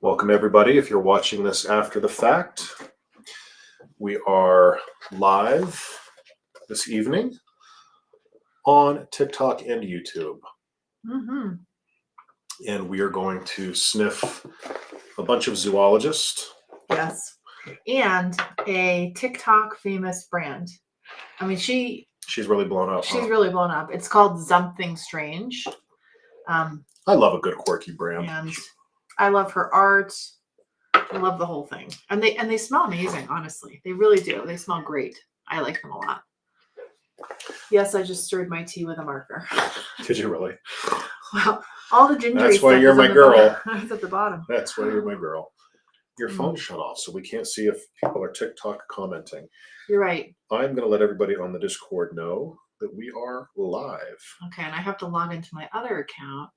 Welcome, everybody. If you're watching this after the fact, we are live this evening on TikTok and YouTube. Mm-hmm. And we are going to sniff a bunch of Zoologist. Yes. And a TikTok famous brand. I mean, she's really blown up. really blown up. It's called Zomething Strange. I love a good quirky brand. And I love her art. I love the whole thing. And they smell amazing, honestly. They really do. They smell great. I like them a lot. Yes, I just stirred my tea with a marker. Did you really? Well, all the gingery That's why stuff you're is my on girl. It's at the bottom. That's why you're my girl. Your phone shut off, so we can't see if people are TikTok commenting. You're right. I'm going to let everybody on the Discord know that we are live. Okay, and I have to log into my other account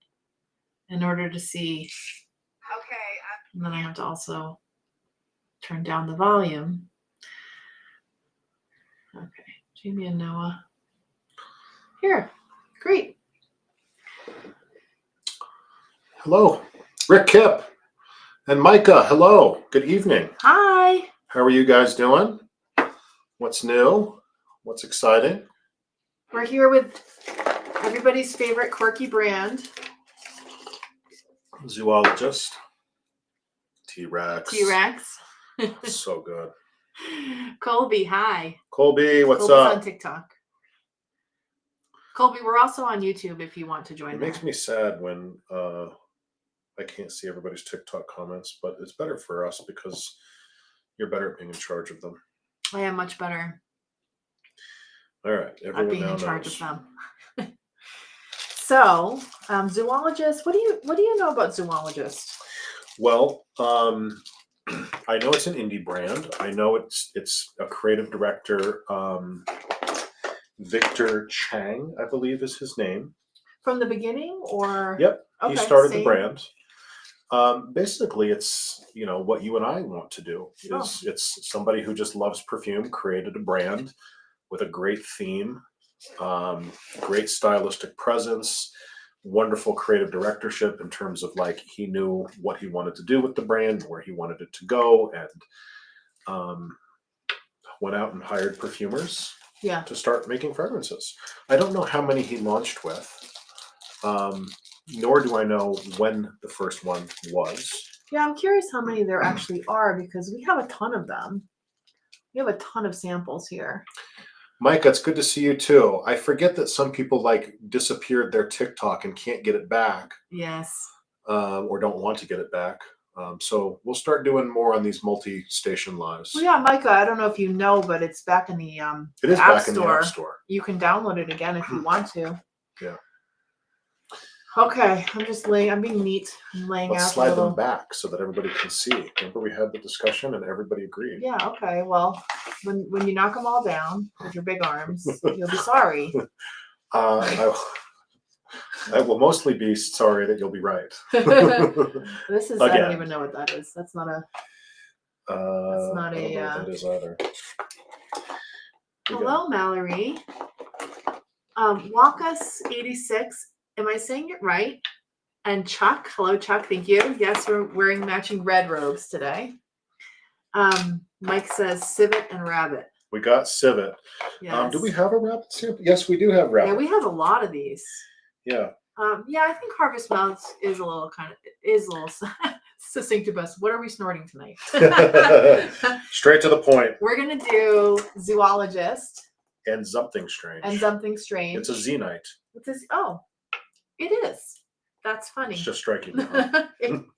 in order to see. Okay. And then I have to also turn down the volume. Okay, Jamie and Noah. Here, great. Hello, Rick Kipp and Micah. Hello, good evening. Hi. How are you guys doing? What's new? What's exciting? We're here with everybody's favorite quirky brand. Zoologist. T-Rex. T-Rex. So good. Colby, hi. Colby, what's Colby's up? on TikTok. Colby, we're also on YouTube if you want to join. It makes me sad when I can't see everybody's TikTok comments, but it's better for us because you're better at being in charge of them. I am much better. All right, everyone being now in charge knows. of them. So, Zoologist. What do you know about Zoologist? Well, I know it's an indie brand. I know it's a creative director, Victor Chang, I believe is his name. From the beginning, or? Yep, okay, he started the brand. Basically, it's what you and I want to do. It's somebody who just loves perfume, created a brand with a great theme, great stylistic presence, wonderful creative directorship in terms of he knew what he wanted to do with the brand, where he wanted it to go, and went out and hired perfumers to start making fragrances. I don't know how many he launched with, nor do I know when the first one was. Yeah, I'm curious how many there actually are because we have a ton of them. We have a ton of samples here. Micah, it's good to see you too. I forget that some people disappeared their TikTok and can't get it back. Yes. Or don't want to get it back. So we'll start doing more on these multi-station lives. Well, yeah, Micah, I don't know if you know, but it's back in the it is App back Store. In the App Store. You can download it again if you want to. Yeah. Okay, I'm being neat. I'm laying Let's out slide them back so that everybody can see. Remember we had the discussion and everybody agreed. Yeah, okay. Well, when you knock them all down with your big arms, you'll be sorry. I will mostly be sorry that you'll be right. This is, I don't even know what that is. That's not a... That's not I don't know what that is either. Hello, Mallory. Walkus86. Am I saying it right? And Chuck. Hello, Chuck. Thank you. Yes, we're wearing matching red robes today. Mike says civet and rabbit. We got civet. Yes. Do we have a rabbit soup? Yes, we do have rabbit. Yeah, we have a lot of these. Yeah. Yeah, I think Harvest Mouse is a little succinct to us. What are we snorting tonight? Straight to the point. We're gonna do Zoologist and Something Strange. It's a Z-Night. Oh, it is. That's funny. It's just striking me.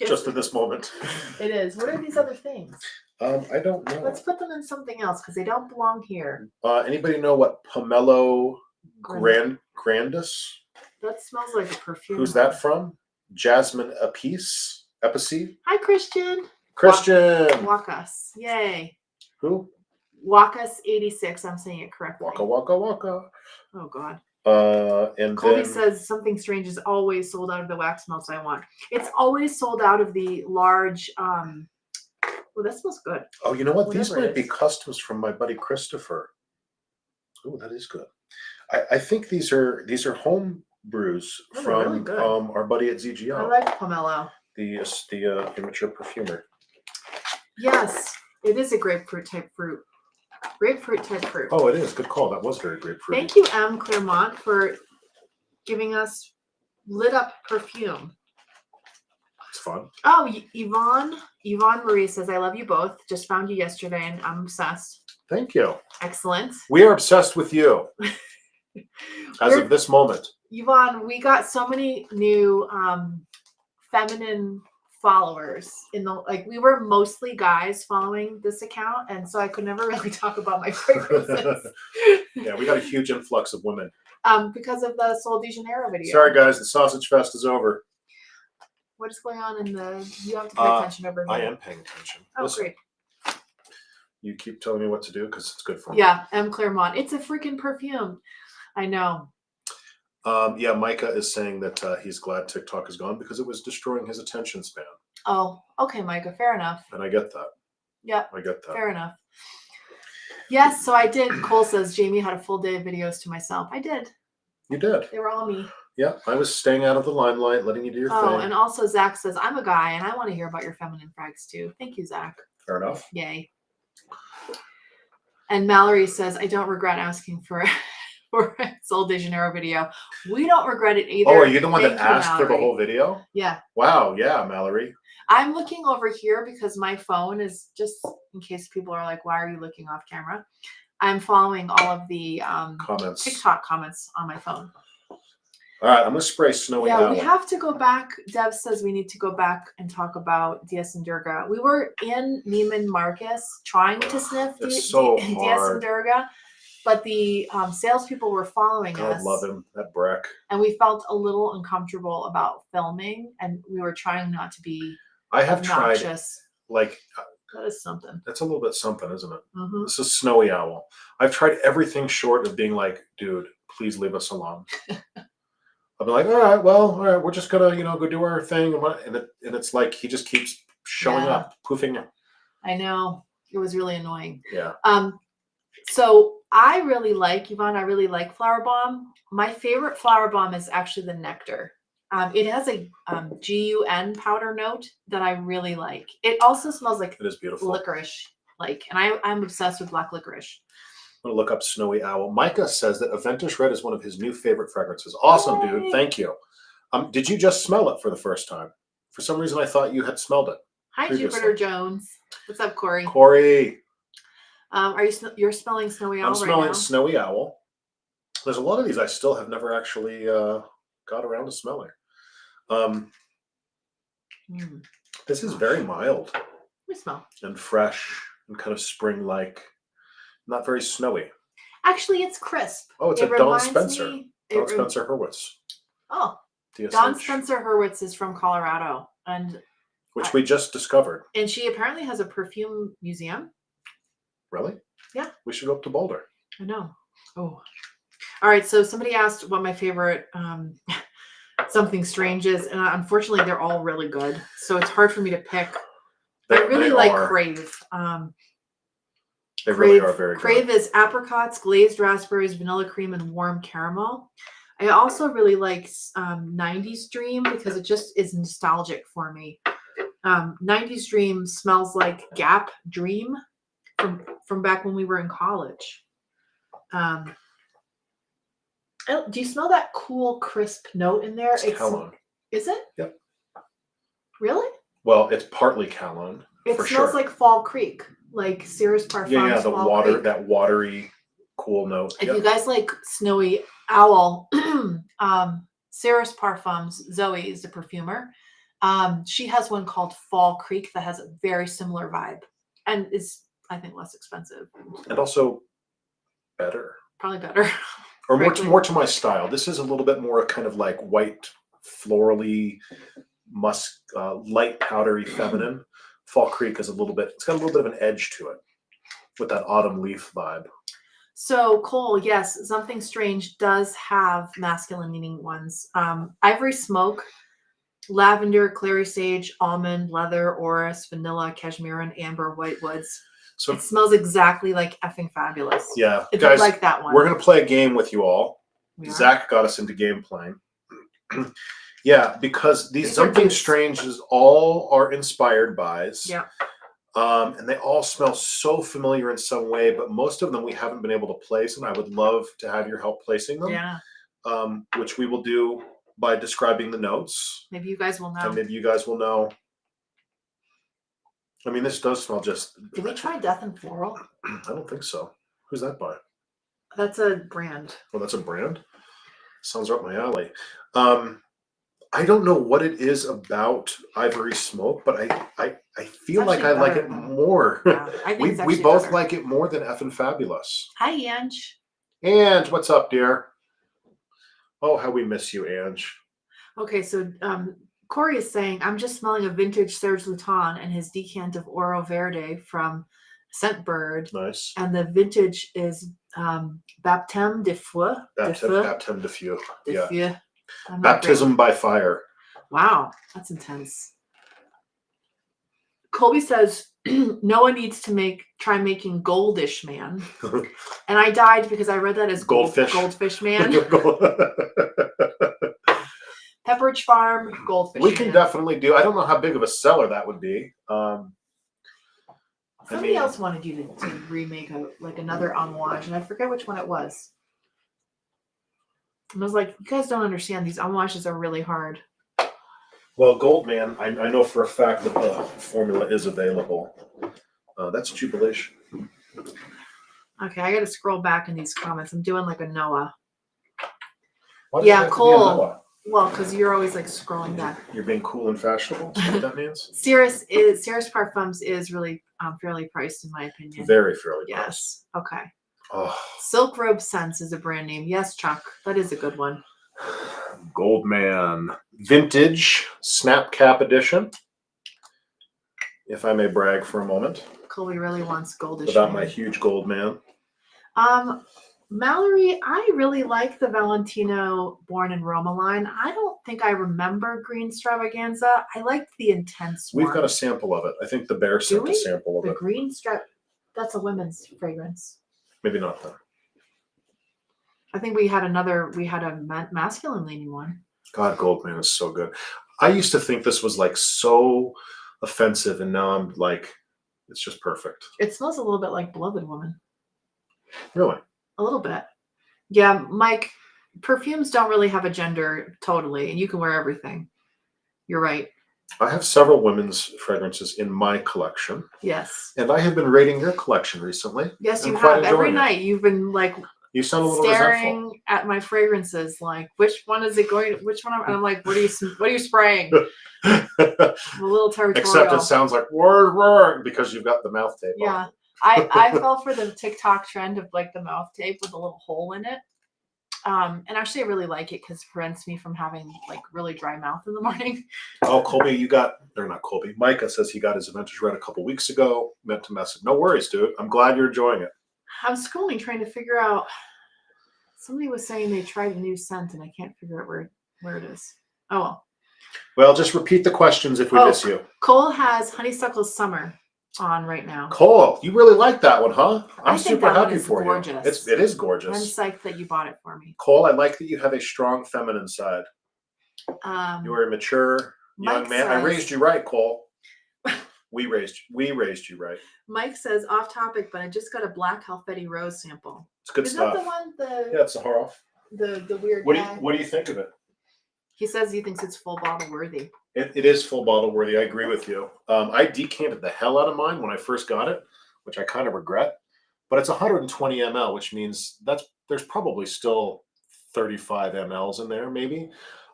Just at this moment. It is. What are these other things? I don't know. Let's put them in something else because they don't belong here. Anybody know what Pomelo Grandis? That smells like a perfume. Who's that from? Jasmine Epice? Hi, Christian. Walk us. Yay. Who? Walkus86. I'm saying it correctly. Waka. Oh, God. And Colby says Something Strange is always sold out of the wax melts I want. It's always sold out of the large. Oh, that smells good. Oh, you know what? These might be customs from my buddy Christopher. Oh, that is good. I think these are home brews from really our buddy at ZGO. I like pomelo. the amateur perfumer. Yes, it is a grapefruit type fruit. Grapefruit type fruit. Oh, it is. Good call. That was very grapefruit. Thank you, M. Claremont, for giving us lit up perfume. It's fun. Oh, Yvonne Marie says, I love you both. Just found you yesterday and I'm obsessed. Thank you. Excellent. We are obsessed with you as of this moment. Yvonne, we got so many new feminine followers we were mostly guys following this account, and so I could never really talk about my fragrances. Yeah, we got a huge influx of women. Because of the Sol de Janeiro video. Sorry guys, the sausage fest is over. What is going on you have to pay attention over here. I am paying attention. Oh, listen, great. You keep telling me what to do because it's good for me. Yeah, M. Claremont. It's a freaking perfume. I know. Yeah, Micah is saying that he's glad TikTok is gone because it was destroying his attention span. Oh, okay, Micah. Fair enough. And I get that. Yeah. I get that. Fair enough. Yes, so I did. Cole says, Jamie had a full day of videos to myself. I did. You did. They were all me. Yeah, I was staying out of the limelight, letting you do your thing. Oh, and also Zach says, I'm a guy and I want to hear about your feminine frags too. Thank you, Zach. Fair enough. Yay. And Mallory says, I don't regret asking for a Sol de Janeiro video. We don't regret it either. Oh, are you the one Thank that you, asked for the Mallory. whole video? Yeah. Wow, yeah, Mallory. I'm looking over here because my phone is just in case people are like, why are you looking off camera? I'm following all of the Comments. TikTok comments on my phone. All right, I'm going to spray Snowy Owl. We have to go back. Deb says we need to go back and talk about Diaz and Durga. We were in Neiman Marcus trying to sniff It's Diaz hard. and Durga, but the salespeople were following God, us. love him, that Breck. And we felt a little uncomfortable about filming, and we were trying not to be I have obnoxious. tried, That is something. that's a little bit something, isn't it? Mm-hmm. This is Snowy Owl. I've tried everything short of being like, dude, please leave us alone. I'll be like, all right, we're just gonna, go do our thing, and it's like he just keeps showing up, poofing up. I know, it was really annoying. Yeah. So I really like Yvonne. I really like Flower Bomb. My favorite Flower Bomb is actually the Nectar. It has a GUN powder note that I really like. It also smells like It is beautiful. licorice, and I'm obsessed with black licorice. I'm gonna look up Snowy Owl. Micah says that Aventus Red is one of his new favorite fragrances. Awesome, Yay. dude. Thank you. Did you just smell it for the first time? For some reason, I thought you had smelled it. Hi, previously. Jupiter Jones. What's up, Corey? Corey. You're smelling Snowy Owl I'm smelling right now? Snowy Owl. There's a lot of these I still have never actually got around to smelling. This is very mild. We smell. And fresh and kind of spring-like. Not very snowy. Actually, it's crisp. Oh, it's a Dawn Spencer. Dawn Spencer Hurwitz. Oh, DSH. Dawn Spencer Hurwitz is from Colorado, which we just discovered. And she apparently has a perfume museum. Really? Yeah. We should go up to Boulder. I know. Oh. All right. So somebody asked what my favorite Something Strange is, and unfortunately, they're all really good. So it's hard for me to pick. I really like Crave. They really are very good. Crave is apricots, glazed raspberries, vanilla cream, and warm caramel. I also really like 90s Dream because it just is nostalgic for me. 90s Dream smells like Gap Dream from back when we were in college. Do you smell that cool, crisp note in there? It's cologne. Is it? Yep. Really? Well, it's partly cologne. It smells like Fall Creek, like Cirrus Parfums. Yeah, the Fall water, Creek. that watery, cool note. If you guys like Snowy Owl, Cirrus Parfums, Zoe is the perfumer. She has one called Fall Creek that has a very similar vibe and is, I think, less expensive. And also better. Probably better. Or more to my style. This is a little bit more kind of like white, florally, musk, light, powdery, feminine. Fall Creek is it's got a little bit of an edge to it with that autumn leaf vibe. So Cole, yes, Something Strange does have masculine leaning ones. Ivory Smoke, lavender, clary sage, almond, leather, orris, vanilla, cashmere, and amber, white woods. So it smells exactly like effing fabulous. Yeah, if guys, you like that one. We're gonna play a game with you all. Zach got us into game playing. Yeah, because these These are Something dupes. Stranges all are inspired buys. Yeah. And they all smell so familiar in some way, but most of them we haven't been able to place, and I would love to have your help placing them. Yeah. Which we will do by describing the notes. Maybe you guys will know. And maybe you guys will know. I mean, this does smell just. Did we try Death and Floral? I don't think so. Who's that by? That's a brand. Oh, that's a brand? Sounds right up my alley. I don't know what it is about Ivory Smoke, but I feel It's like I actually like better it than- more. Yeah, I think it's we actually both better. like it more than Effin' Fabulous. Hi, Ange. Ange, what's up, dear? Oh, how we miss you, Ange. Okay, so Corey is saying, I'm just smelling a vintage Serge Luton and his decant of Oro Verde from Scentbird. Nice. And the vintage is Baptême de Feu. Baptême de Feu. Yeah. Feu. I'm not Baptism by fire. Wow, that's intense. Colby says Noah needs to try making Goldish Man, and I died because I read that as Goldfish. Goldfish Man. Pepperidge Farm Goldfish. We can Man. definitely do. I don't know how big of a seller that would be. Somebody else wanted you to remake another homage, and I forget which one it was. And I was like, you guys don't understand. These homages are really hard. Well, Goldman, I know for a fact that the formula is available. That's Jubilation. Okay, I got to scroll back in these comments. I'm doing like a Noah. Why does it have to be a Cole. Noah? Well, because you're always like scrolling back. You're being cool and fashionable. Is that what that means? Cirrus Parfums is really fairly priced in my opinion. Very fairly priced. Yes. Okay. Oh. Silk Robe Scents is a brand name. Yes, Chuck. That is a good one. Goldman Vintage Snap Cap Edition. If I may brag for a moment. Colby really wants Goldish. Without my huge Goldman. Mallory, I really like the Valentino Born in Roma line. I don't think I remember Green Stravaganza. I liked the intense one. We've got a sample of it. I think the bear sent a sample of the it. Green that's a women's fragrance. Maybe not then. I think we had a masculine leaning one. God, Goldman is so good. I used to think this was like so offensive, and now I'm like, it's just perfect. It smells a little bit like Beloved Woman. Really? A little bit. Yeah, Mike, perfumes don't really have a gender totally, and you can wear everything. You're right. I have several women's fragrances in my collection. Yes. And I have been rating your collection recently. Yes, you have. Every night you've been like you sound a little staring resentful. at my fragrances, like which one is it going? Which one? And I'm like, what are you spraying? I'm a little territorial. Except it sounds like word because you've got the mouth tape on. Yeah, I fell for the TikTok trend of like the mouth tape with a little hole in it. And actually, I really like it because it prevents me from having like really dry mouth in the morning. Oh, Colby, not Colby. Micah says he got his Vintage Red a couple weeks ago. Meant to message. No worries, dude. I'm glad you're enjoying it. I'm scrolling trying to figure out. Somebody was saying they tried a new scent and I can't figure out where it is. Oh well. Well, just repeat the questions if we miss you. Cole has Honeysuckle Summer on right now. Cole, you really like that one, huh? I'm super happy for gorgeous. you. It is gorgeous. I'm psyched that you bought it for me. Cole, I like that you have a strong feminine side. You are a mature young man. I raised you right, Cole. We raised you right. Mike says off topic, but I just got a Black Halfetti Rose sample. It's good stuff. Is that the one? Yeah, it's the Haroff. The weird What guy. What do you think of it? He says he thinks it's full bottle worthy. It is full bottle worthy. I agree with you. I decanted the hell out of mine when I first got it, which I kind of regret. But it's 120 ml, which means there's probably still 35 mLs in there, maybe.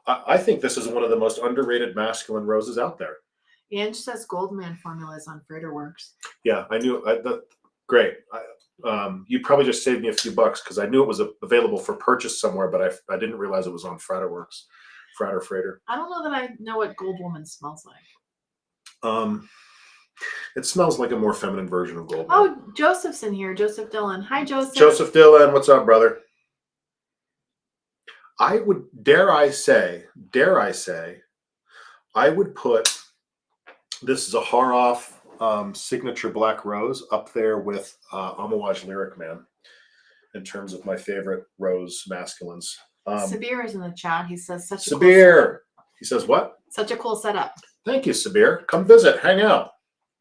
I think this is one of the most underrated masculine roses out there. Ange says Goldman formula is on Friederworks. Yeah, I knew. Great. You probably just saved me a few bucks because I knew it was available for purchase somewhere, but I didn't realize it was on Friederworks. Frater. I don't know that I know what Gold Woman smells like. It smells like a more feminine version of Gold. Oh, Joseph's in here. Joseph Dillon. Hi, Joseph. Joseph Dillon, what's up, brother? I would dare I say, I would put this is a Haroff signature black rose up there with Amouage Lyric Man in terms of my favorite rose masculines. Sabir is in the chat. He says such a Sabir. He says, what? Such a cool setup. Thank you, Sabir. Come visit, hang out.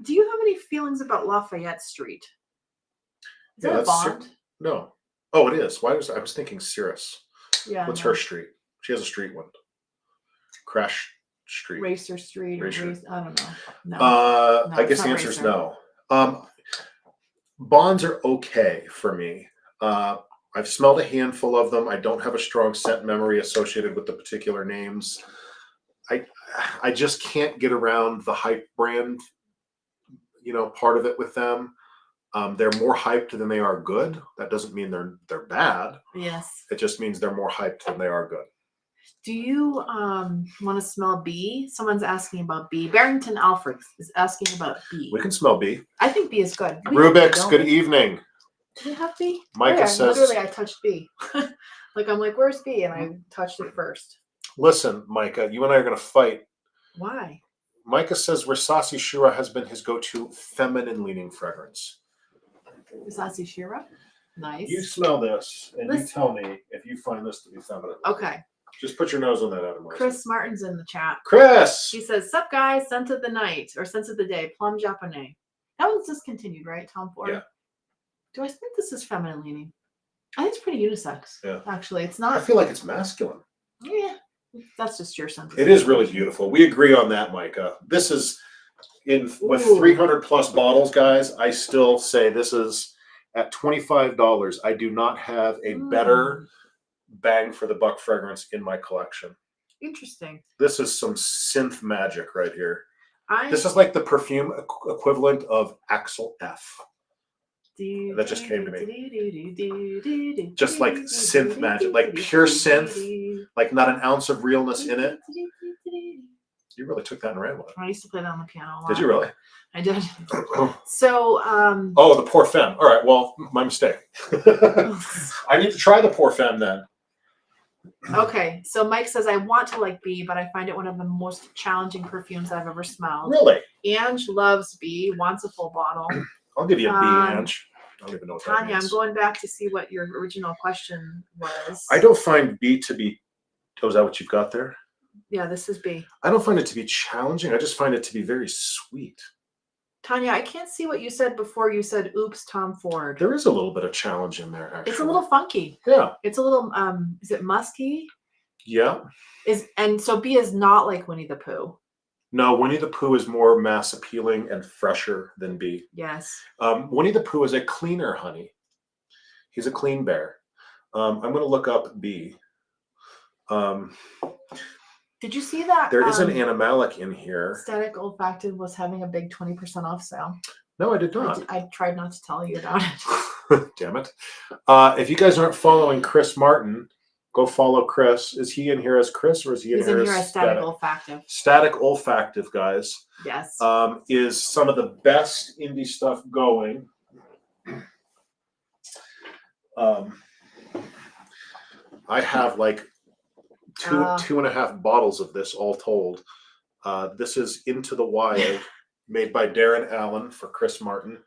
Do you have any feelings about Lafayette Street? Is that a Bond? No. Oh, it is. I was thinking Cirrus. Yeah. What's no. her street? She has a street one. Crash Street. Racer Street. Racer. I don't know. No. I guess it's the not answer is Racer. no. Bonds are okay for me. I've smelled a handful of them. I don't have a strong scent memory associated with the particular names. I just can't get around the hype brand, part of it with them. They're more hyped than they are good. That doesn't mean they're bad. Yes. It just means they're more hyped than they are good. Do you want to smell bee? Someone's asking about bee. Barrington Alfred is asking about bee. We can smell bee. I think bee is good. Rubik's, good evening. Do we have bee? Micah says. Literally, I touched bee. I'm like, where's bee? And I touched it first. Listen, Micah, you and I are going to fight. Why? Micah says Versace Shira has been his go-to feminine-leaning fragrance. Versace Shira? Nice. You smell this, and Listen. you tell me if you find this to be feminine. Okay. Just put your nose on that, Adam. Chris Martin's in the chat. Chris! He says, sup guys, scent of the night, or scent of the day, plum japonais. That one's discontinued, right, Tom Ford? Yeah. Do I think this is feminine leaning? I think it's pretty unisex. Yeah. Actually, it's I not. feel like it's masculine. Yeah. That's just your sense. It is really beautiful. We agree on that, Micah. This is, with 300 plus bottles, guys, I still say this is at $25. I do not have a better bang for the buck fragrance in my collection. Interesting. This is some synth magic right here. This is like the perfume equivalent of Axel F. That just came to me. Just like synth magic, like pure synth, like not an ounce of realness in it. You really took that and ran with it. I used to play that on the piano a lot. Did you really? I did. So, oh, the Pour Femme. All right, well, my mistake. I need to try the Pour Femme then. Okay, so Mike says, I want to like bee, but I find it one of the most challenging perfumes I've ever smelled. Really? Ange loves bee, wants a full bottle. I'll give you a bee, Ange. I don't even know what that Tanya, means. I'm going back to see what your original question was. I don't find bee to be, oh, is that what you've got there? Yeah, this is bee. I don't find it to be challenging. I just find it to be very sweet. Tanya, I can't see what you said before you said, oops, Tom Ford. There is a little bit of challenge in there, actually. It's a little funky. Yeah. It's a little, is it musky? Yeah. And so bee is not like Winnie the Pooh. No, Winnie the Pooh is more mass appealing and fresher than bee. Yes. Winnie the Pooh is a cleaner honey. He's a clean bear. I'm going to look up bee. Did you see that? There is an animalic in here. Static Olfactive was having a big 20% off sale. No, I did not. I tried not to tell you about it. Damn it. If you guys aren't following Chris Martin, go follow Chris. Is he in here as Chris or is he in here as Static Olfactive? Static Olfactive, guys. Yes. Is some of the best indie stuff going. I have like two and a half bottles of this all told. This is Into the Wild, made by Darren Allen for Chris Martin.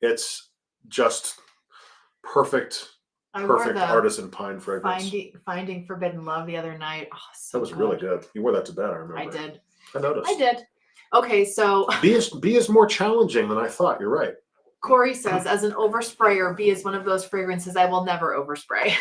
It's just perfect artisan pine fragrance. Finding Forbidden Love the other night. Oh, so that was really good. You wore that to bed, I remember. I did. I noticed. I did. Okay, so bee is more challenging than I thought. You're right. Corey says, as an oversprayer, bee is one of those fragrances I will never overspray.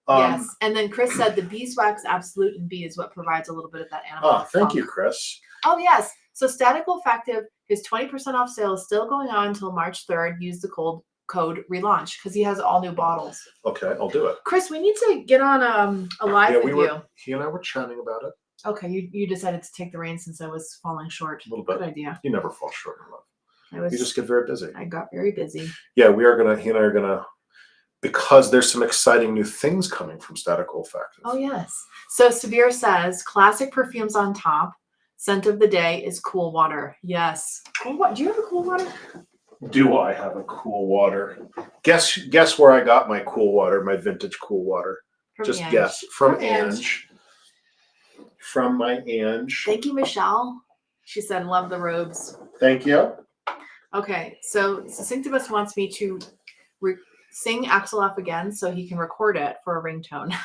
Yes. And then Chris said the beeswax absolute in bee is what provides a little bit of that animal. Oh, thank you, Chris. Oh, yes. So Static Olfactive, his 20% off sale is still going on until March 3rd. Use the code relaunch because he has all new bottles. Okay, I'll do it. Chris, we need to get on a live with you. He and I were chatting about it. Okay, you decided to take the reins since I was falling short. A little bit. Good idea. You never fall short in love. You just get very busy. I got very busy. Yeah, he and I are gonna, because there's some exciting new things coming from Static Olfactive. Oh, yes. So Sabir says, classic perfumes on top. Scent of the day is Cool Water. Yes. Cool. Do you have a Cool Water? Do I have a Cool Water? Guess where I got my Cool Water, my vintage Cool Water. Just Ange. guess. From Ange. From my Ange. Thank you, Michelle. She said, love the robes. Thank you. Okay, so Succinctibus wants me to sing Axel F again so he can record it for a ringtone.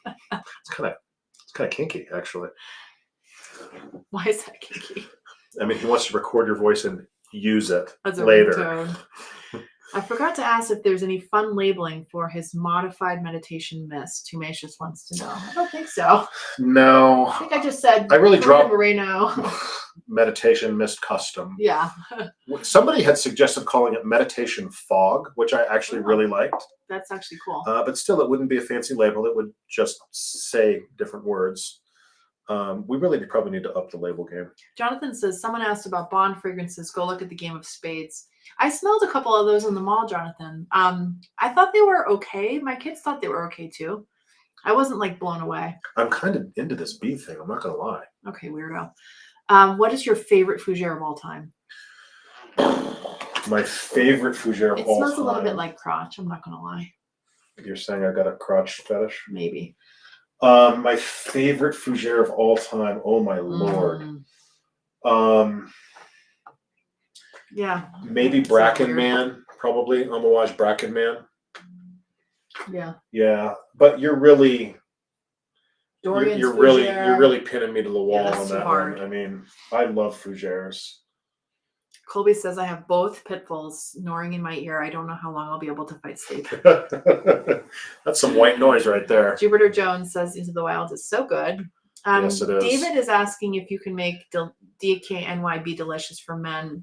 It's kind of It's kind of kinky, actually. Why is that kinky? I mean, he wants to record your voice and use it As a later. ringtone. I forgot to ask if there's any fun labeling for his modified meditation mist. Tumatius wants to know. I don't think so. No. I think I just said I really dropped Moreno. Meditation Mist Custom. Yeah. Somebody had suggested calling it Meditation Fog, which I actually really liked. That's actually cool. But still, it wouldn't be a fancy label. It would just say different words. We really probably need to up the label game. Jonathan says, someone asked about Bond fragrances. Go look at the Game of Spades. I smelled a couple of those in the mall, Jonathan. I thought they were okay. My kids thought they were okay too. I wasn't like blown away. I'm kind of into this bee thing. I'm not going to lie. Okay, weirdo. What is your favorite fougere of all time? My favorite fougere of all time. It smells a little bit like crotch. I'm not going to lie. You're saying I got a crotch fetish? Maybe. My favorite fougere of all time. Oh my lord. Yeah. Maybe Bracken Man. Probably Homage Bracken Man. Yeah. Yeah, but you're really Dorian's you're fougere. really pinning me to the wall that's on too that hard. one. I mean, I love fougères. Colby says, I have both pitfalls snoring in my ear. I don't know how long I'll be able to fight sleep. That's some white noise right there. Jupiter Jones says Into the Wild is so good. Yes, it is. David is asking if you can make DKNY be delicious for men.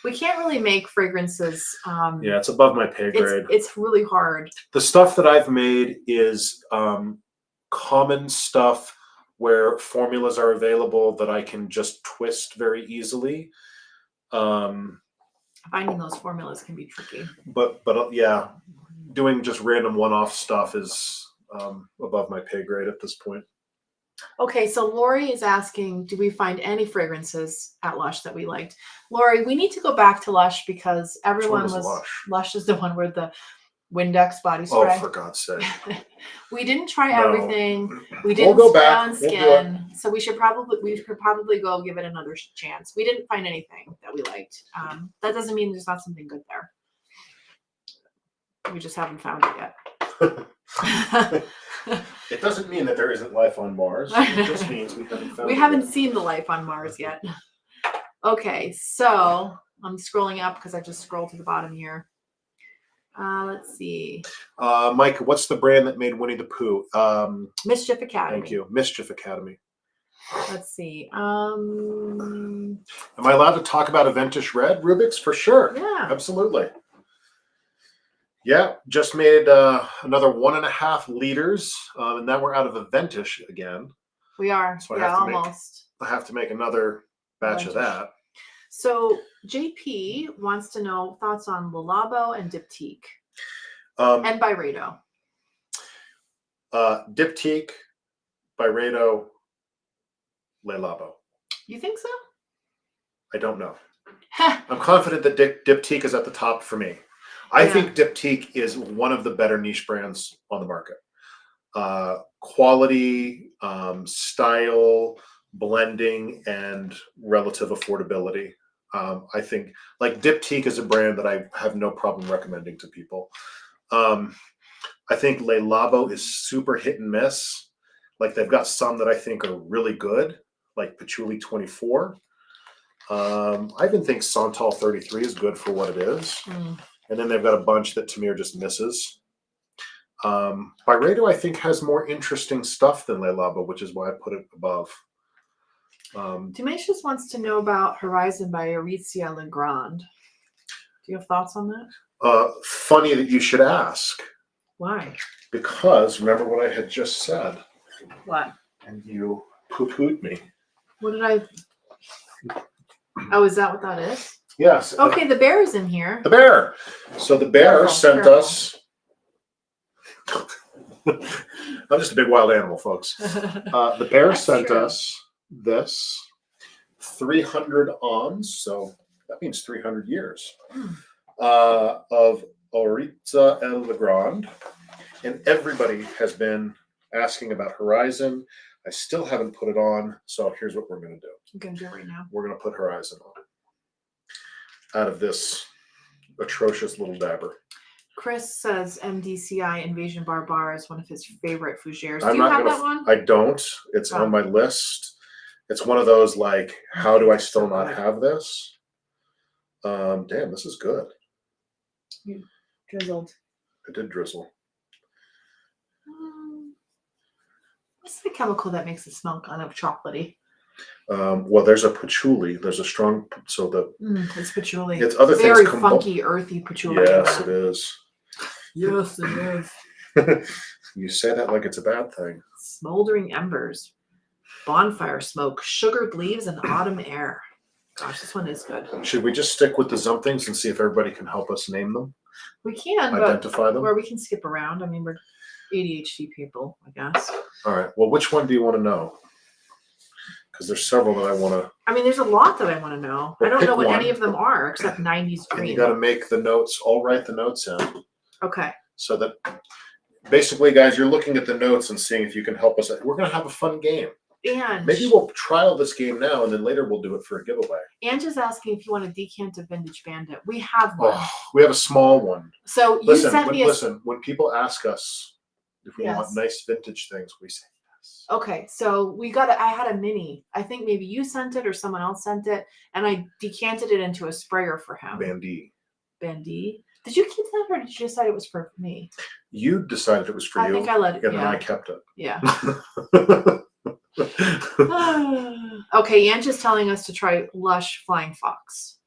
We can't really make fragrances. Yeah, it's above my pay grade. It's really hard. The stuff that I've made is common stuff where formulas are available that I can just twist very easily. Finding those formulas can be tricky. But yeah, doing just random one-off stuff is above my pay grade at this point. Okay, so Lori is asking, do we find any fragrances at Lush that we liked? Lori, we need to go back to Lush because everyone was Lush is the one with the Windex body spray. Oh, for God's sake. We didn't try everything. We didn't go spray back. on We'll skin. So we could probably go give it another chance. We didn't find anything that we liked. That doesn't mean there's not something good there. We just haven't found it yet. It doesn't mean that there isn't life on Mars. It just means we haven't found We it haven't yet. seen the life on Mars yet. Okay, so I'm scrolling up because I just scrolled to the bottom here. Let's see. Mike, what's the brand that made Winnie the Pooh? Mischief Academy. Thank you. Mischief Academy. Let's see. Am I allowed to talk about Aventish Red Rubik's? For sure. Yeah. Absolutely. Yeah, just made another 1.5 liters, and now we're out of Aventish again. We are. So yeah, almost. I have to make another batch of that. So JP wants to know thoughts on Le Labo and Diptyque and Byredo. Diptyque, Byredo, Le Labo. You think so? I don't know. I'm confident that Diptyque is at the top for me. I think Diptyque is one of the better niche brands on the market. Quality, style, blending, and relative affordability. I think like Diptyque is a brand that I have no problem recommending to people. I think Le Labo is super hit and miss. Like they've got some that I think are really good, like Patchouli 24. I even think Santal 33 is good for what it is. And then they've got a bunch that Tamir just misses. Byredo, I think, has more interesting stuff than Le Labo, which is why I put it above. Dematius wants to know about Horizon by Aritzia Legrand. Do you have thoughts on that? Funny that you should ask. Why? Because remember what I had just said. What? And you poo-pooed me. What did I? Oh, is that what that is? Yes. Okay, the bear is in here. The bear. So the bear sent us. I'm just a big wild animal, folks. The bear sent us this 300 ons, so that means 300 years of Aritzia Legrand, and everybody has been asking about Horizon. I still haven't put it on, so here's what we're going to do. I'm going to do it right now. We're going to put Horizon on out of this atrocious little dabber. Chris says MDCI Invasion Bar is one of his favorite fougères. Do I'm you not have gonna. that one? I don't. It's Oh. on my list. It's one of those like, how do I still So not good. have this? Damn, this is good. You drizzled. I did drizzle. What's the chemical that makes it smell kind of chocolatey? Well, there's a patchouli. There's a strong. So It's patchouli. it's other things. Very funky, earthy patchouli. Yes, it is. Yes, it is. You say that like it's a bad thing. Smoldering embers, bonfire smoke, sugared leaves, and autumn air. Gosh, this one is good. Should we just stick with the Zomethings and see if everybody can help us name them? We can, Identify them? or we can skip around. I mean, we're ADHD people, I guess. All right. Well, which one do you want to know? Because there's several that I want to. I mean, there's a lot that I want to know. Well, I don't know what pick any one. of them are except 90s And green. you got to make the notes. I'll write the notes in. Okay. So that basically, guys, you're looking at the notes and seeing if you can help us. We're going to have a fun game. And Maybe we'll trial this game now, and then later we'll do it for a giveaway. Ange is asking if you want to decant a vintage bandit. We have one. Oh, we have a small one. So you sent me a. Listen, when people ask us if we want Yes. nice vintage things, we say yes. Okay, so I had a mini. I think maybe you sent it or someone else sent it, and I decanted it into a sprayer for him. Bandy. Did you keep that, or did you decide it was for me? You decided it was for I you. think I let it. And Yeah. then I kept it. Yeah. Okay, Ange is telling us to try Lush Flying Fox.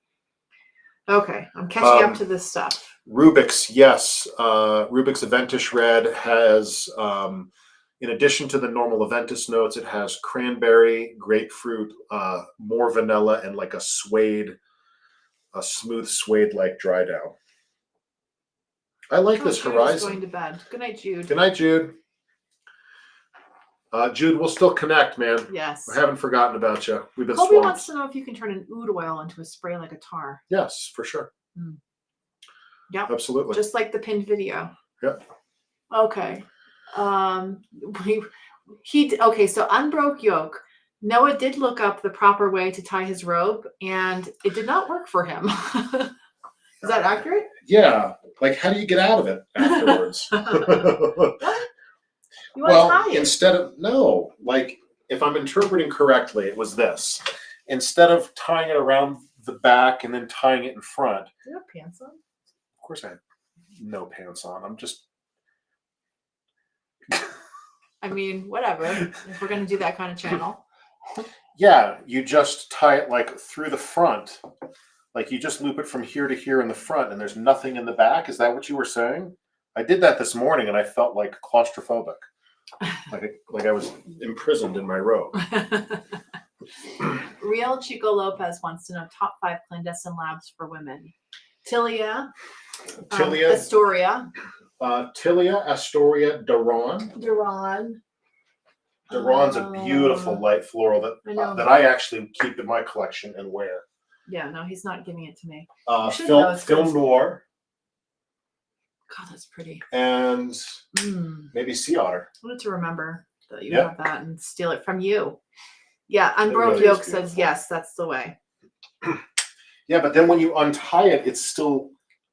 Okay, I'm catching up to this stuff. Rubik's, yes. Rubik's Aventus Red has, in addition to the normal Aventus notes, it has cranberry, grapefruit, more vanilla, and like a smooth suede-like dry down. I like this Jude is Horizon. going to bed. Good night, Jude. Good night, Jude. Jude, we'll still connect, man. Yes. I haven't forgotten about you. We've been Colby swamped. wants to know if you can turn an oud oil into a spray like a tar. Yes, for sure. Yep. Absolutely. Just like the pinned video. Yep. Okay. Okay, so unbroke yoke. Noah did look up the proper way to tie his rope, and it did not work for him. Is that accurate? Yeah. Like, how do you get out of it afterwards? What? You want to tie it? Instead of, no, like, if I'm interpreting correctly, it was this. Instead of tying it around the back and then tying it in front. Do you have pants on? Of course I had no pants on. I'm just. I mean, whatever. If we're going to do that kind of channel. Yeah, you just tie it like through the front. Like you just loop it from here to here in the front and there's nothing in the back. Is that what you were saying? I did that this morning and I felt like claustrophobic. Like I was imprisoned in my robe. Real Chico Lopez wants to know top 5 clandestine labs for women. Tilia, Astoria. Tilia, Astoria, Duran. Duran's a beautiful light floral that I actually keep in my collection and wear. Yeah, no, he's not giving it to me. Film Noir. God, that's pretty. And maybe Sea Otter. I wanted to remember that you have that and steal it from you. Yeah, Unbroke Yoke says yes, that's the way. Yeah, but then when you untie it, it's still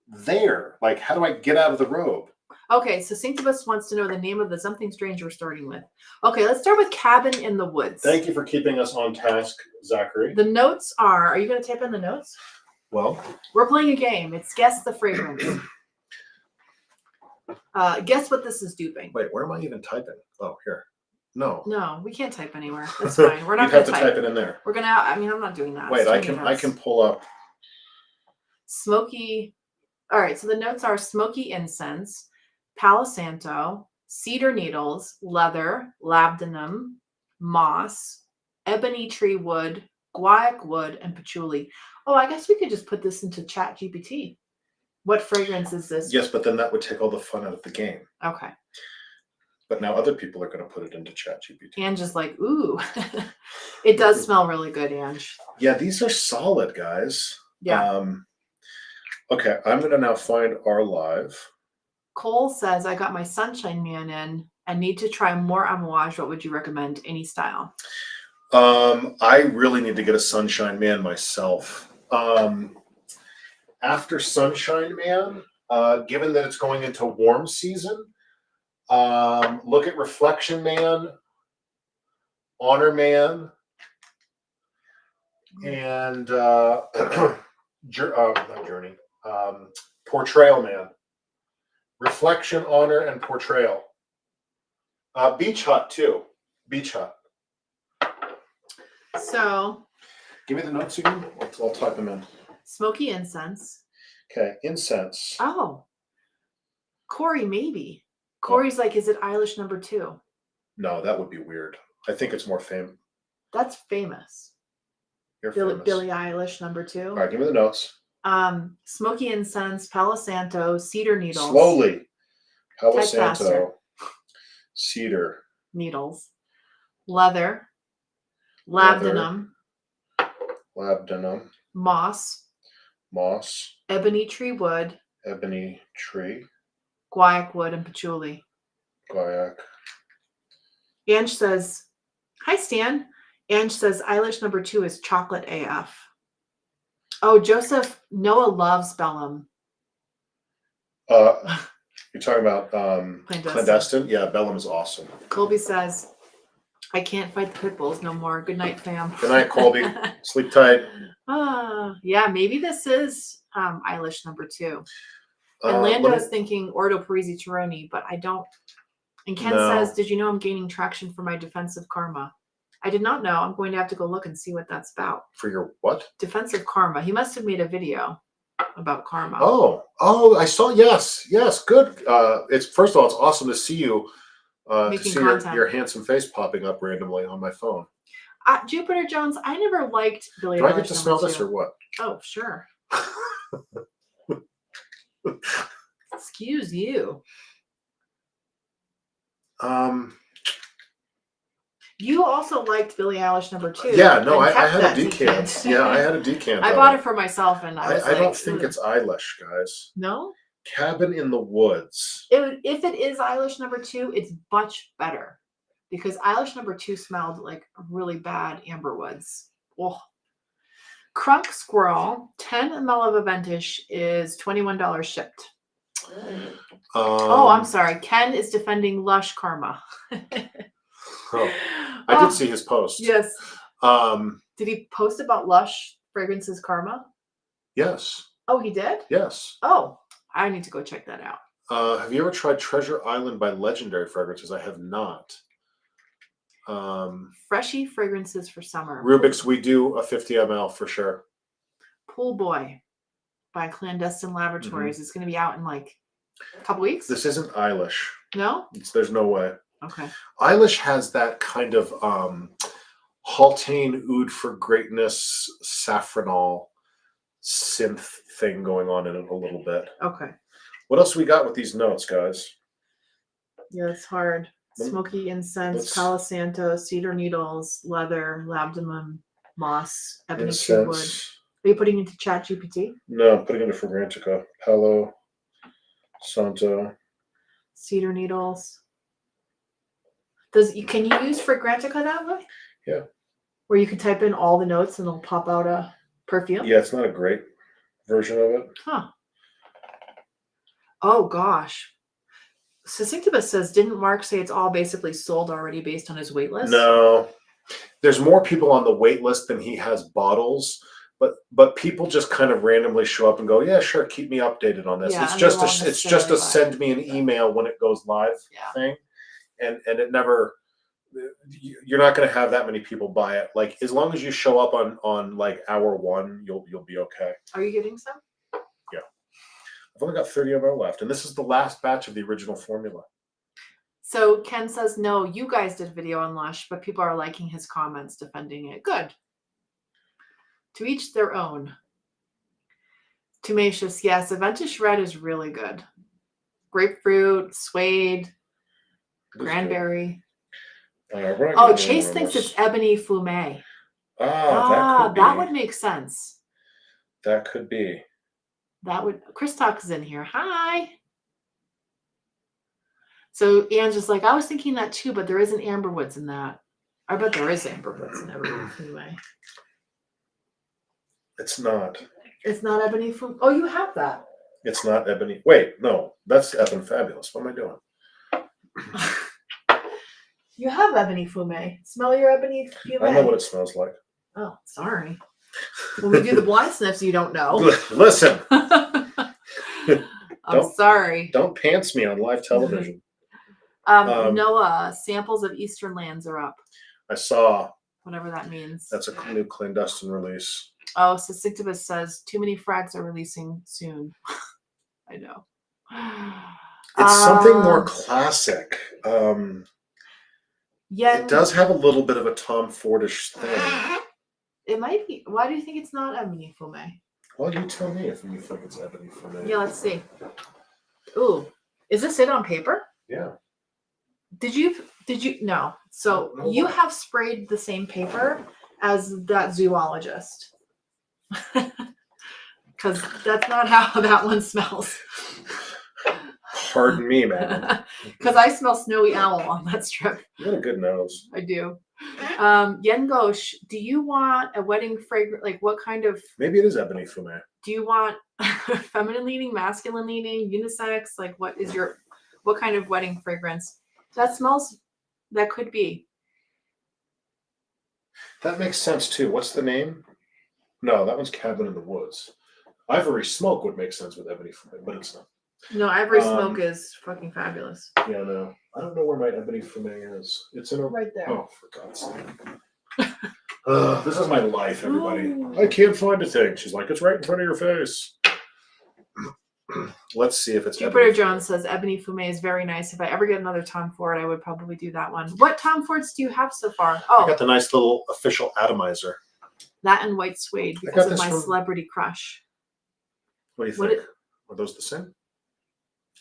there. Like, how do I get out of the robe? Okay, so Synctibus wants to know the name of the something strange we're starting with. Okay, let's start with Cabin in the Woods. Thank you for keeping us on task, Zachary. The notes are you going to type in the notes? Well, we're playing a game. It's Guess the Fragrance. Guess what this is duping. Wait, where am I even typing? Oh, here. No, we can't type anywhere. That's fine. We're not going to type it in there. We're gonna. I mean, I'm not doing that. Wait, I can pull up. Smoky. All right. So the notes are smoky incense, Palo Santo, cedar needles, leather, labdanum, moss, ebony tree wood, guaiac wood, and patchouli. Oh, I guess we could just put this into Chat GPT. What fragrance is this? Yes, but then that would take all the fun out of the game. Okay. But now other people are going to put it into ChatGPT. Ange is like, ooh. It does smell really good, Ange. Yeah, these are solid, guys. Yeah. Okay, I'm going to now find our live. Cole says, I got my Sunshine Man in. I need to try more Amouage. What would you recommend? Any style? I really need to get a Sunshine Man myself. After Sunshine Man, Given that it's going into warm season, look at Reflection Man, Honor Man, and not Journey, Portrayal Man. Reflection, Honor, and Portrayal. Beach Hut too. Beach Hut. So, Give me the notes again. I'll type them in. smoky incense. Okay, incense. Oh, Corey, maybe. Corey's like, is it Eilish number 2? No, that would be weird. I think it's more famous. That's famous. You're Billie, famous. Billie Eilish number 2. All right, give me the notes. Smoky incense, Palo Santo, cedar needles. Slowly. Palo Type Santo, faster. cedar, Needles. Leather. Labdanum. labdanum, Moss. moss, Ebony tree wood. ebony tree, Guaiac wood and patchouli. guaiac. Ange says, hi Stan. Ange says Eilish number 2 is chocolate AF. Oh, Joseph, Noah loves Bellum. You're talking about Clandestine. clandestine? Yeah, Bellum is awesome. Colby says, I can't fight the pit bulls no more. Good night, fam. Good night, Colby. Sleep tight. Yeah, maybe this is Eilish number 2. And Lando is thinking Ordo Parisi Tironi, but I don't. And Ken says, did you know I'm gaining traction for my defensive karma? I did not know. I'm going to have to go look and see what that's about. For your what? Defensive karma. He must have made a video about karma. Oh, I saw. Yes, good. It's first of all, it's awesome to see you. To Making see your handsome face popping up randomly on my phone. Jupiter Jones, I never liked Billie Eilish. Do I get to smell this or what? Oh, sure. Excuse you. You also liked Billie Eilish number 2. Yeah, no, I kept had that a decant. Yeah, I had a decant. I bought it for myself, and I was I don't think it's Eilish, guys. No? Cabin in the Woods. If it is Eilish number 2, it's much better. Because Eilish number 2 smelled like really bad amber woods. Oh. Crunk Squirrel, 10 ml of Aventish is $21 shipped. I'm sorry. Ken is defending Lush Karma. I did see his post. Yes. Did he post about Lush Fragrances Karma? Yes. Oh, he did? Yes. Oh, I need to go check that out. Have you ever tried Treasure Island by Legendary Fragrances? I have not. Freshy fragrances for summer. Rubik's, we do a 50 ml for sure. Pool Boy by Clandestine Laboratories. It's going to be out in like a couple weeks. This isn't Eilish. No? There's no way. Okay. Eilish has that kind of Haltane Oud for Greatness saffronol synth thing going on in it a little bit. Okay. What else we got with these notes, guys? Yeah, it's hard. Smoky incense, Palo Santo, cedar needles, leather, labdanum, moss, ebony tree wood. Are you putting into Chat GPT? No, I'm putting it into Fragrantica. Palo Santo. Cedar needles. Can you use Fragrantica that way? Yeah. Where you can type in all the notes and it'll pop out a perfume? Yeah, it's not a great version of it. Huh. Oh, gosh. Succinctibus says, didn't Mark say it's all basically sold already based on his wait list? No. There's more people on the wait list than he has bottles, but people just kind of randomly show up and go, yeah, sure, keep me updated on this. Yeah, it's just a send me an email when it goes live thing. And it never, you're not going to have that many people buy it. Like, as long as you show up on like hour 1, you'll be okay. Are you getting some? Yeah. I've only got 30 ml left, and this is the last batch of the original formula. So Ken says, no, you guys did a video on Lush, but people are liking his comments, defending it. Good. To each their own. Tumacious, yes, Aventish Red is really good. Grapefruit, suede, cranberry. Chase thinks it's ebony fume. That would make sense. That could be. Chris Talk is in here. Hi. So Anne's just like, I was thinking that too, but there isn't amberwoods in that. I bet there is amberwoods in ebony fume. It's not. It's not ebony fume. Oh, you have that. It's not ebony. Wait, no, that's effing fabulous. What am I doing? You have ebony fume. Smell your ebony fume. I don't know what it smells like. Oh, sorry. When we do the blind sniffs, you don't know. Listen, I'm sorry. don't pants me on live television. Noah, samples of Eastern lands are up. I saw. Whatever that means. That's a new clandestine release. Oh, Succinctibus says too many frags are releasing soon. I know. It's something more classic. Yeah. It does have a little bit of a Tom Fordish thing. It might be. Why do you think it's not ebony fume? Well, you tell me if you think it's ebony fume. Yeah, let's see. Ooh, is this it on paper? Yeah. Did you no. So No, you why? have sprayed the same paper as that zoologist. Because that's not how that one smells. Pardon me, man. Because I smell snowy owl on that strip. You got a good nose. I do. Yengosh, do you want a wedding fragrance? Like what kind of, Maybe it is ebony fume. do you want feminine leaning, masculine leaning, unisex? Like what kind of wedding fragrance? That smells, that could be. That makes sense too. What's the name? No, that one's Cabin in the Woods. Ivory Smoke would make sense with ebony fume, but it's not. No, Ivory Smoke is fucking fabulous. Yeah, no. I don't know where my ebony fume is. It's in a. Right there. Oh, for God's sake. This is my life, everybody. Ooh. I can't find a thing. She's like, it's right in front of your face. Let's see if it's Jupiter ebony Jones fume. says Ebony Fume is very nice. If I ever get another Tom Ford, I would probably do that one. What Tom Fords do you have so far? I Oh, got the nice little official atomizer. that and white suede I got because of this my from- celebrity crush. What do you What think? Are those the same?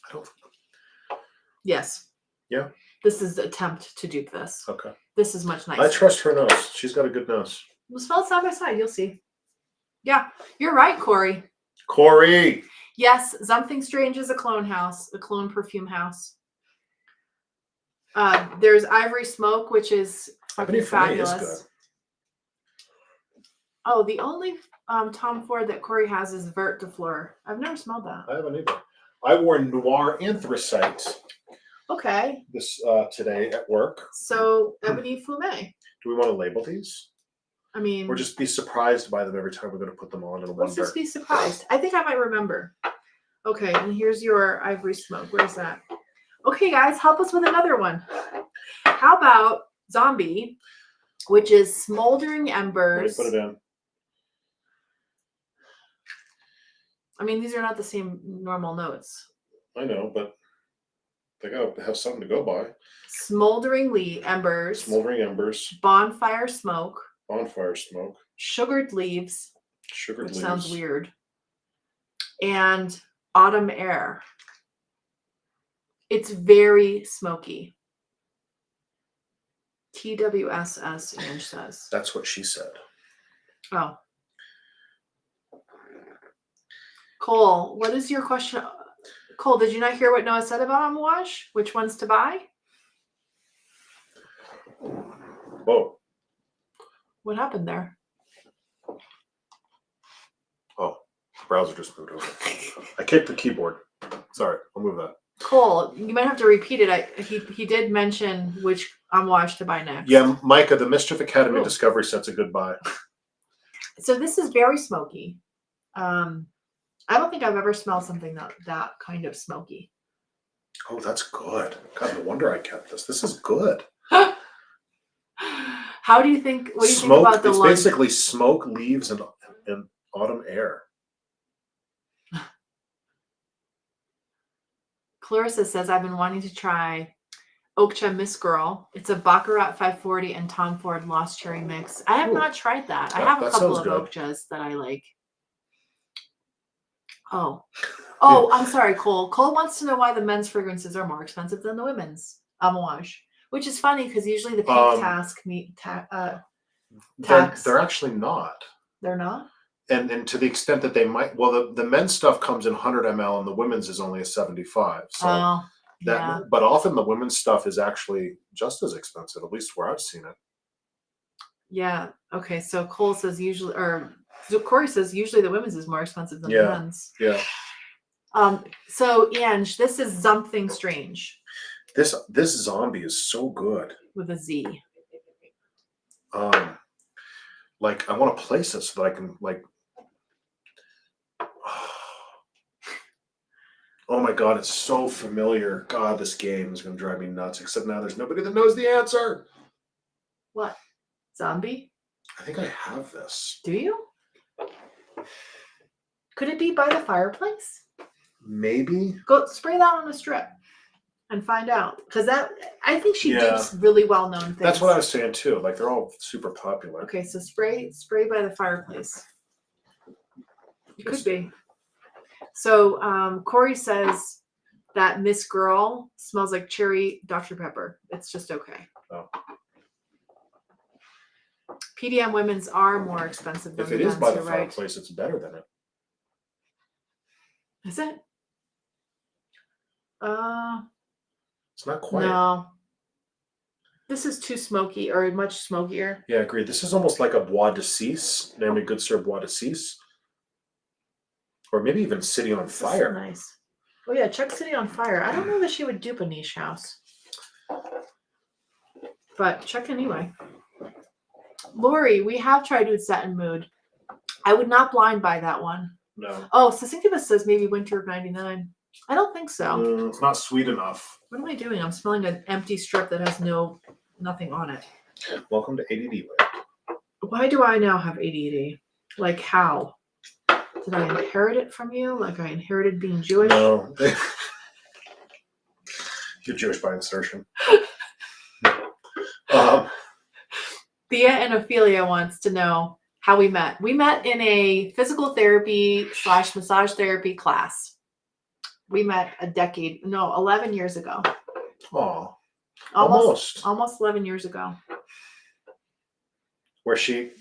I don't. Yes. Yeah. This is the attempt to dupe this. Okay. This is much nicer. I trust her nose. She's got a good nose. We'll spell it side by side. You'll see. Yeah, you're right, Corey. Corey. Yes, Something Strange is a clone house, a clone perfume house. There's Ivory Smoke, which is Ebony fucking fume is fabulous. good. Oh, the only Tom Ford that Corey has is Vert de Fleur. I've never smelled that. I haven't either. I wore Noir Anthracite Okay, this today at work. so Ebony Fume. Do we want to label these? I mean, Or just be surprised by them every time we're going to put them on and let's wonder? just be surprised. I think I might remember. Okay, and here's your Ivory Smoke. Where's that? Okay, guys, help us with another one. How about Zombie, which is Smoldering Let me Embers. put it in. I mean, these are not the same normal notes. I know, but they got to have something to go by. Smoldering Embers, Smoldering embers, Bonfire Smoke, bonfire smoke, Sugared Leaves, sugared which leaves. sounds weird, and Autumn Air. It's very smoky. TWSS, Ange says. That's what she said. Oh. Cole, what is your question? Cole, did you not hear what Noah said about Amouage? Which ones to buy? Whoa. What happened there? Oh, the browser just moved over. I kicked the keyboard. Sorry, I'll move that. Cole, you might have to repeat it. He did mention which Amouage to buy next. Yeah, Micah, the Mischief Academy Ooh. Discovery set's a good buy. So this is very smoky. I don't think I've ever smelled something that kind of smoky. Oh, that's good. God, no wonder I kept this. This is good. How do you think? What do you Smoke, think about the it's London? basically smoke, leaves, and autumn air. Clarissa says, I've been wanting to try Okcha Miss Girl. It's a Baccarat 540 and Tom Ford Lost Cherry mix. I have Ooh. not tried that. I That- have a that couple sounds of good. Okchas that I like. Oh, I'm sorry, Cole. Cole wants to know why the men's fragrances are more expensive than the women's Amouage, which is funny because usually the pink tax. They're actually not. They're not? And to the extent that they might, well, the men's stuff comes in 100 ml and the women's is only a 75. So Oh, yeah. but often the women's stuff is actually just as expensive, at least where I've seen it. Yeah. Okay. So Cole says usually, or so Corey says usually the women's is more expensive than the Yeah. men's. Yeah. So Ange, this is something strange This zombie is so good. with a Z. Like I want to place it so that I can like. Oh my god, it's so familiar. God, this game is going to drive me nuts. Except now there's nobody that knows the answer. What? Zombie? I think I have this. Do you? Could it be by the fireplace? Maybe. Go spray that on a strip and find out. Because I think she Yeah. dupes really well-known things. That's what I was saying too. Like they're all super popular. Okay, so spray by the fireplace. It could be. So Corey says that Miss Girl smells like cherry Dr. Pepper. It's just okay. Oh. PDM women's are more expensive than If it the is by men's, the you're right. fireplace, it's better than it. Is it? It's not quite. No. This is too smoky or much smokier. Yeah, I agree. This is almost like a Bois de Six, namely Good Sir Bois de Six. Or maybe even City on This is so Fire. nice. Oh yeah, check City on Fire. I don't know that she would dupe a niche house. But check anyway. Lori, we have tried Oud Satin Mood. I would not blind buy that one. No. Oh, Succinctubus says maybe winter of 99. I don't think so. It's not sweet enough. What am I doing? I'm smelling an empty strip that has nothing on it. Welcome to ADD land. Why do I now have ADD? Like how? Did I inherit it from you? Like I inherited being Jewish? No. You're Jewish by insertion. Thea and Ophelia wants to know how we met. We met in a physical therapy / massage therapy class. We met 11 years ago. Oh, Almost 11 years ago. Where she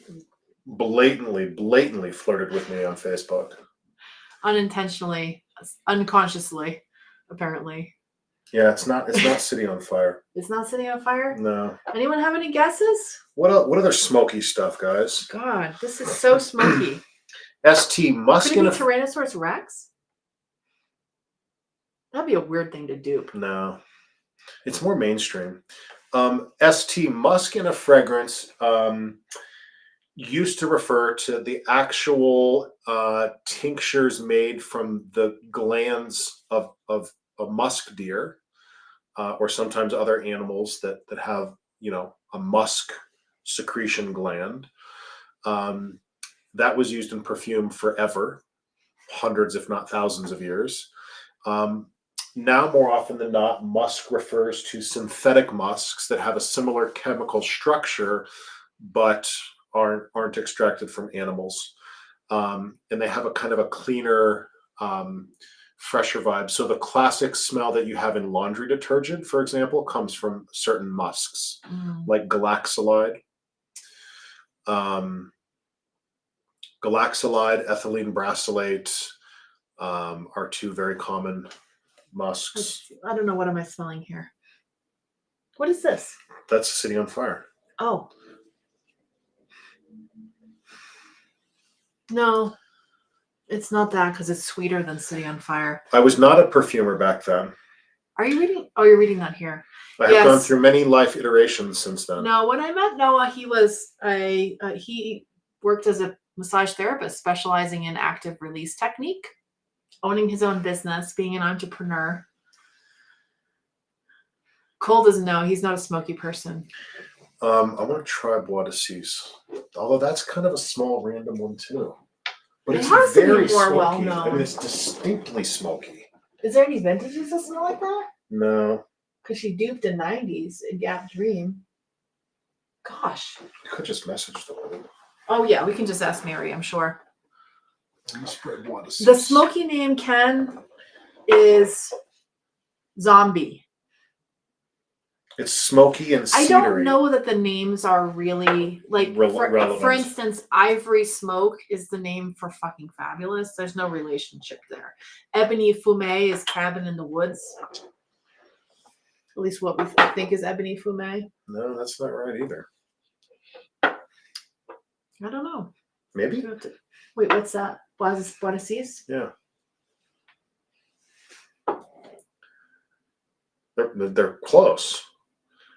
blatantly flirted with me on Facebook. Unintentionally, unconsciously, apparently. Yeah, it's not City on Fire. It's not City on Fire? No. Anyone have any guesses? What other smoky stuff, guys? God, this is so smoky. ST Musk Could it be Tyrannosaurus Rex? That'd be a weird thing to dupe. No. It's more mainstream. ST Musk in a fragrance used to refer to the actual tinctures made from the glands of a musk deer, or sometimes other animals that have, a musk secretion gland. That was used in perfume forever, hundreds, if not thousands of years. Now, more often than not, musk refers to synthetic musks that have a similar chemical structure, but aren't extracted from animals. And they have a kind of a cleaner, fresher vibe. So the classic smell that you have in laundry detergent, for example, comes from certain musks, like galaxolide. Galaxolide, ethylene brassylate are two very common musks. I don't know. What am I smelling here? What is this? That's City on Fire. Oh. No, it's not that because it's sweeter than City on Fire. I was not a perfumer back then. Are you reading? Oh, you're reading that here. I have gone through many life iterations since then. No, when I met Noah, he was he worked as a massage therapist specializing in active release technique, owning his own business, being an entrepreneur. Cole doesn't know. He's not a smoky person. I want to try Bois de Six, although that's kind of a small random one too. But it's very smoky. I mean, it's distinctly smoky. Is there any vintages that smell like that? No. Because she duped in 90s in Gap Dream. Gosh. You could just message the woman. Oh, yeah. We can just ask Mary, I'm sure. The The smoky name, Ken, is Zombie. It's smoky and cedary. I don't know that the names are really like for instance, Ivory Smoke is the name for fucking fabulous. There's no relationship there. Ebony Fume is Cabin in the Woods. At least what we think is Ebony Fume. No, that's not right either. I don't know. Maybe. Wait, what's that? Bois de Six? Yeah. They're close.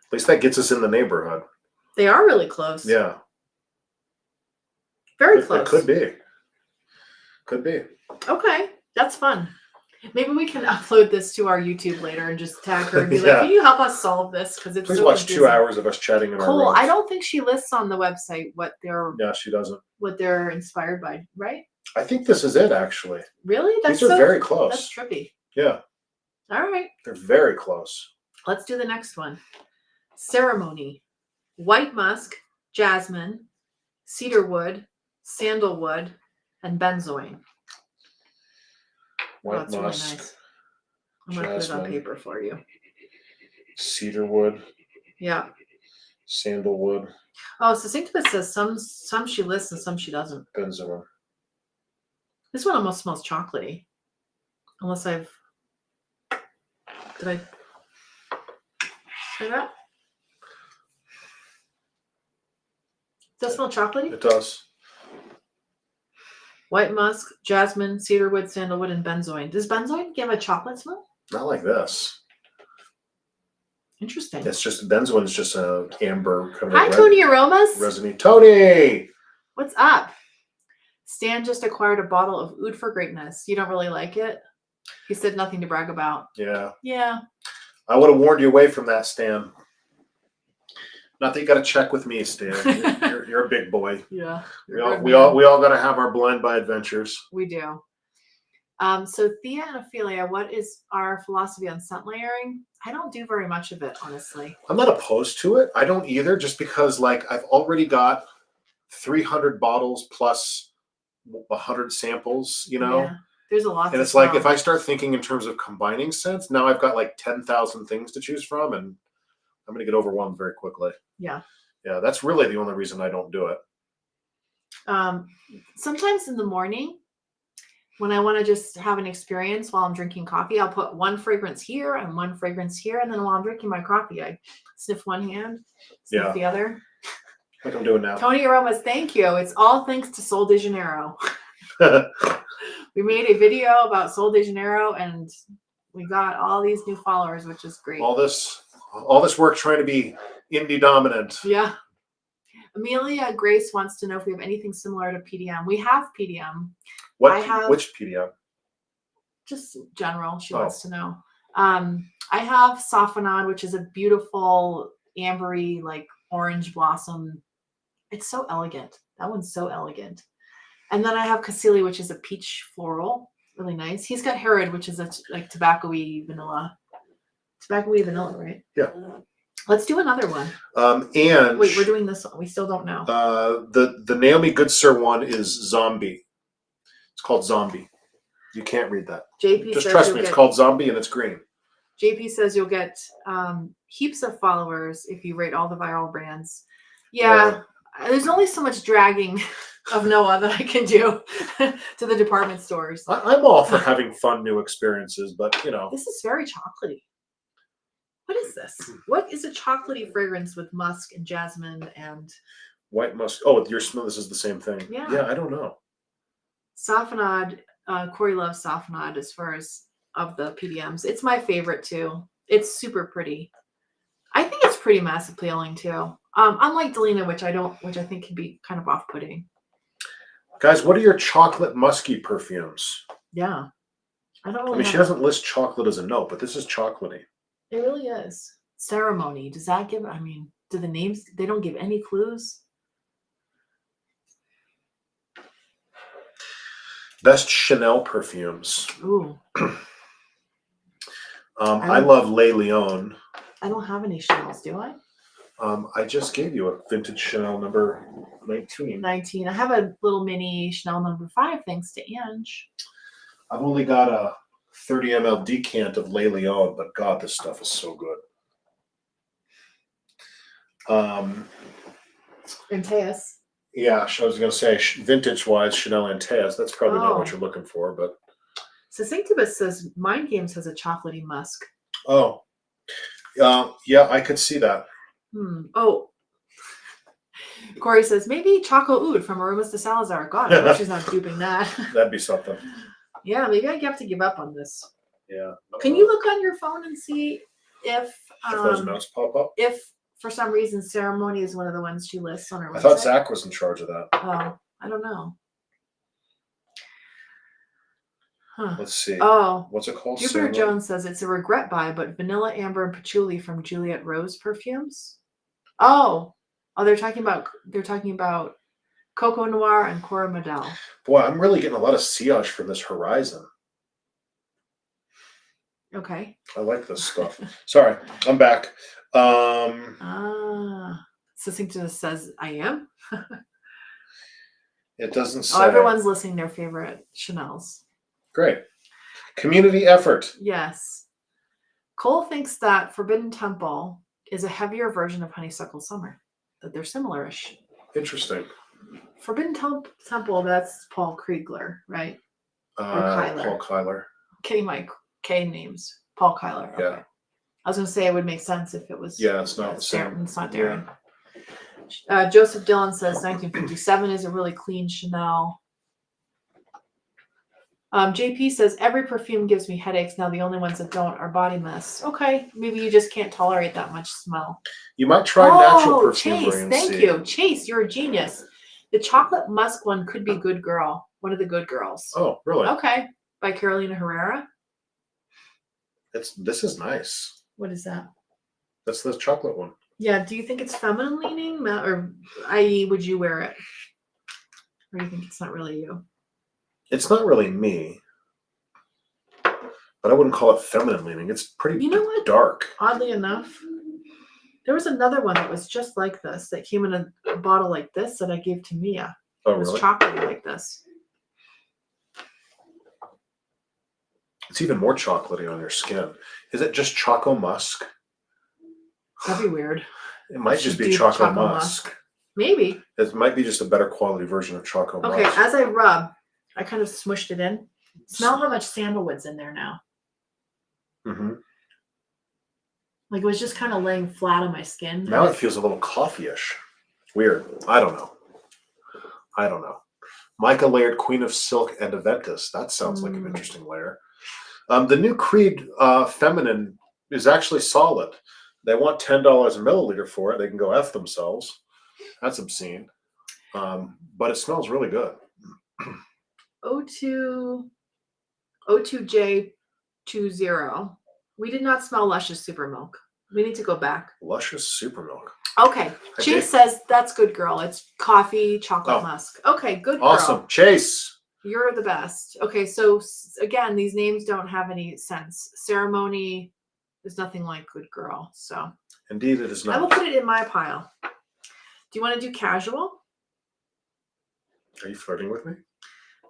At least that gets us in the neighborhood. They are really close. Yeah. Very It close. could be. Could be. Okay, that's fun. Maybe we can upload this to our YouTube later and just tag her and be Yeah. like, "Can you help us solve this?" Because it's Please so watch confusing. 2 hours of us chatting in our Cool. rooms. I don't think she lists on the website what they're Yeah, she doesn't. inspired by, right? I think this is it, actually. Really? That's These are so very close. That's trippy. Yeah, All right, they're very close. let's do the next one. Ceremony: white musk, jasmine, cedarwood, sandalwood, and benzoin. White That's really musk, nice. I'm gonna put it on jasmine. paper for you. cedarwood, Yeah. sandalwood, Oh, so Syncubus says some she lists and some she doesn't. benzoin. This one almost smells chocolatey. Unless I've did I say that? Does it smell chocolatey? It does. White musk, jasmine, cedarwood, sandalwood, and benzoin. Does benzoin give a chocolate smell? Not like this. Interesting. It's just benzoin's just a amber kind of. Hi, Tony Aromas. Resiny. Tony. What's up? Stan just acquired a bottle of Oud for Greatness. You don't really like it? He said nothing to brag about. Yeah. Yeah. I would have warned you away from that, Stan. Not that you got to check with me, Stan. You're a big boy. Yeah. We all got to have our blind buy adventures. We do. So Thea and Ophelia, what is our philosophy on scent layering? I don't do very much of it, honestly. I'm not opposed to it. I don't either, just because like I've already got 300 bottles plus 100 samples, you know? Yeah, there's a lot. And it's like if I start thinking in terms of combining scents, now I've got like 10,000 things to choose from, and I'm going to get overwhelmed very quickly. Yeah. Yeah, that's really the only reason I don't do it. Sometimes in the morning, when I want to just have an experience while I'm drinking coffee, I'll put one fragrance here and one fragrance here. And then while I'm drinking my coffee, I sniff one hand, sniff the other. Like I'm doing now. Tony Aromas, thank you. It's all thanks to Sol de Janeiro. We made a video about Sol de Janeiro and we got all these new followers, which is great. All this work trying to be indie dominant. Yeah. Amelia Grace wants to know if we have anything similar to PDM. We have PDM. Which PDM? Just general. She wants to know. I have Sophanad, which is a beautiful ambery, like orange blossom. It's so elegant. That one's so elegant. And then I have Cassili, which is a peach floral. Really nice. He's got Herod, which is a like tobacco-y vanilla. Tobacco-y vanilla, right? Yeah. Let's do another one. And wait, we're doing this one. We still don't know. The Naomi Goodsir one is Zombie. It's called Zombie. You can't read that. JP Just says trust me. It's called Zombie and it's green. JP says you'll get heaps of followers if you rate all the viral brands. Yeah. There's only so much dragging of Noah that I can do to the department stores. I'm all for having fun new experiences, but you know. This is very chocolatey. What is this? What is a chocolatey fragrance with musk and jasmine and white musk? Oh, your smell. This is the same thing. Yeah, I don't know. Sophanad. Corey loves Sophanad as far as of the PDMs. It's my favorite too. It's super pretty. I think it's pretty mass appealing too. Unlike Delina, which I think can be kind of off-putting. Guys, what are your chocolate musky perfumes? Yeah. I don't really. I mean, she doesn't list chocolate as a note, but this is chocolatey. It really is. Ceremony. Does that give? I mean, do the names? They don't give any clues. Best Chanel perfumes. Ooh. I love Le Lion. I don't have any Chanels, do I? I just gave you a vintage Chanel number 19. 19. I have a little mini Chanel number 5, thanks to Ange. I've only got a 30 ml decant of Le Lion, but God, this stuff is so good. Antaeus. Yeah, I was going to say vintage-wise, Chanel Antaeus. That's probably not what you're looking for, but. So Syncubus says Mind Games has a chocolatey musk. Oh, yeah, I could see that. Oh, Corey says maybe Choco Oud from Aromas de Salazar. God, I hope she's not duping that. That'd be something. Yeah, maybe I have to give up on this. Yeah. Can you look on your phone and see if those notes pop up. if for some reason ceremony is one of the ones she lists on her website. I thought Zach was in charge of that. Oh, I don't know. Huh. Let's see. Oh, What's it called? Jupiter Jones says it's a regret buy, but vanilla, amber, and patchouli from Juliet Rose perfumes. Oh, they're talking about Coco Noir and Cora Model. Boy, I'm really getting a lot of sillage from this horizon. Okay. I like this stuff. Sorry, I'm back. Succinct says I am. It doesn't say. Oh, everyone's listing their favorite Chanels. Great. Community effort. Yes. Cole thinks that Forbidden Temple is a heavier version of Honeysuckle Summer, that they're similar-ish. Interesting. Forbidden Temple, that's Paul Kriegler, right? Or Kyler. Paul Kyler. Getting my K names. Paul Kyler. Okay. Yeah. I was going to say it would make sense if it was. Yeah, it's not the same. It's not Darren. Yeah. Joseph Dillon says 1957 is a really clean Chanel. JP says every perfume gives me headaches. Now the only ones that don't are body mist. Okay, maybe you just can't tolerate that much smell. You might try natural perfumery. Chase, thank you, Chase. You're a genius. The chocolate musk one could be Good Girl. One of the Good Girls. Oh, really? Okay, by Carolina Herrera. This is nice. What is that? That's the chocolate one. Yeah. Do you think it's feminine leaning, or i.e., would you wear it, or do you think it's not really you? It's not really me, but I wouldn't call it feminine leaning. It's pretty dark. Oddly enough, there was another one that was just like this that came in a bottle like this that I gave to Mia. Oh, it was really? chocolatey like this. It's even more chocolatey on your skin. Is it just Choco Musk? That'd be weird. It might just be Choco Musk. Maybe. It might be just a better quality version of Choco Musk. Okay, as I rub, I kind of smushed it in. Smell how much sandalwood's in there now. Mm-hmm. Like it was just kind of laying flat on my skin. Now it feels a little coffee-ish. Weird. I don't know. Micah layered Queen of Silk and Aventus. That sounds like an interesting layer. The new Creed Feminine is actually solid. They want $10 a milliliter for it. They can go F themselves. That's obscene. But it smells really good. O2J20. We did not smell Luscious Super Milk. We need to go back. Luscious Super Milk. Okay. Chase says that's Good Girl. It's coffee, chocolate musk. Okay, Good Girl. Awesome. Chase. You're the best. Okay, so again, these names don't have any sense. Ceremony is nothing like Good Girl. So indeed, it is not. I will put it in my pile. Do you want to do casual? Are you flirting with me?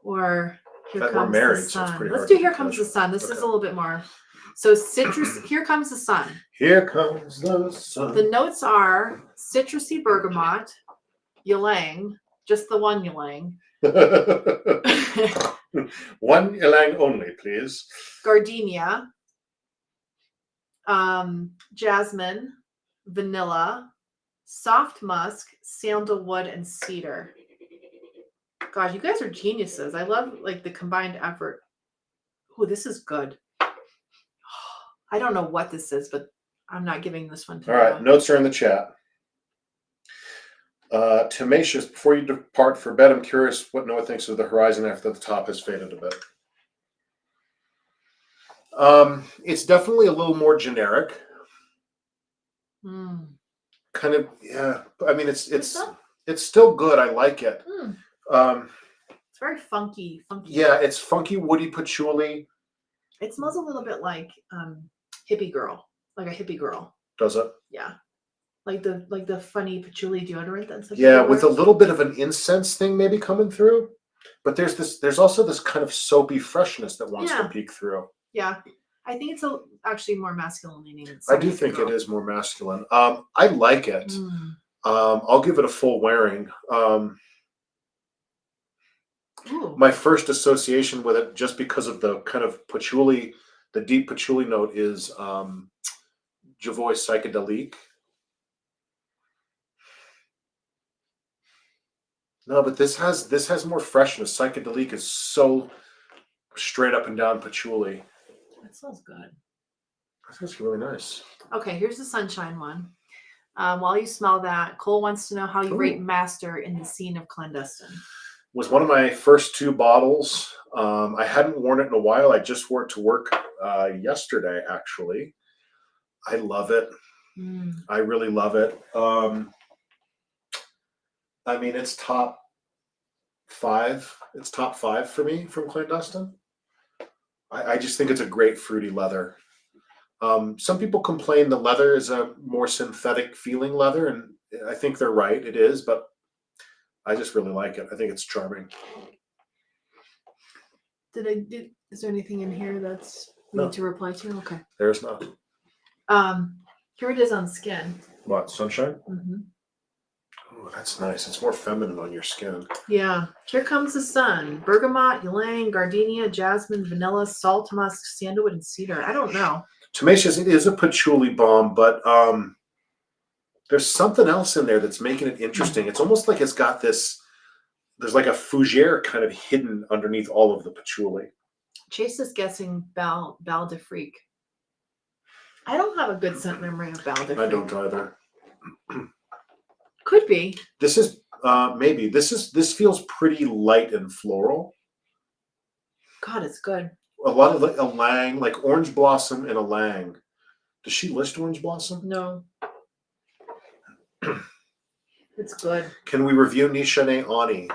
Or Here Comes we're married, the Sun. So it's pretty Let's hard do to Here be Comes casual. the Sun. This is a little bit more. So citrus. Here Comes the Sun. Here comes the sun. The notes are citrusy bergamot, ylang, just the one ylang. One ylang only, please. Gardenia, jasmine, vanilla, soft musk, sandalwood, and cedar. Gosh, you guys are geniuses. I love like the combined effort. Oh, this is good. I don't know what this is, but I'm not giving this one to you. All right, notes are in the chat. Tenacious, before you depart for bed, I'm curious what Noah thinks of the horizon after the top has faded a bit. It's definitely a little more generic. Kind of, yeah. I mean, it's still good. I like it. It's very funky. Yeah, it's funky, woody patchouli. It smells a little bit like hippie girl, like a hippie girl. Does it? Yeah, like the funny patchouli deodorant that's. Yeah, with a little bit of an incense thing maybe coming through, but there's also this kind of soapy freshness that wants to peek through. Yeah, I think it's actually more masculine leaning. I do think it is more masculine. I like it. I'll give it a full wearing. My first association with it, just because of the kind of patchouli, the deep patchouli note, is Javoy Psychedelique. No, but this has more freshness. Psychedelique is so straight up and down patchouli. That smells good. I think it's really nice. Okay, here's the sunshine one. While you smell that, Cole wants to know how you rate Ooh. Master in the scene of Clandestine. Was one of my first 2 bottles. I hadn't worn it in a while. I just wore it to work yesterday, actually. I love it. I really love it. I mean, it's top 5. It's top 5 for me from Clandestine. I just think it's a great fruity leather. Some people complain the leather is a more synthetic feeling leather, and I think they're right. It is, but I just really like it. I think it's charming. Is there anything in here that's we No. need to reply to? Okay. There's not. Here it is on skin. What, sunshine? Mm-hmm. Oh, that's nice. It's more feminine on your skin. Yeah. Here comes the sun. Bergamot, ylang, gardenia, jasmine, vanilla, salt musk, sandalwood, and cedar. I don't know. Tomaceous, it is a patchouli balm, but there's something else in there that's making it interesting. It's almost like it's got this, there's like a fougere kind of hidden underneath all of the patchouli. Chase is guessing Bal de Freak. I don't have a good scent memory of Bal de Freak. I don't either. Could be. This is maybe this feels pretty light and floral. God, it's good. A lot of like ylang, like orange blossom and ylang. Does she list orange blossom? No. It's good. Can we review Nishane Ani?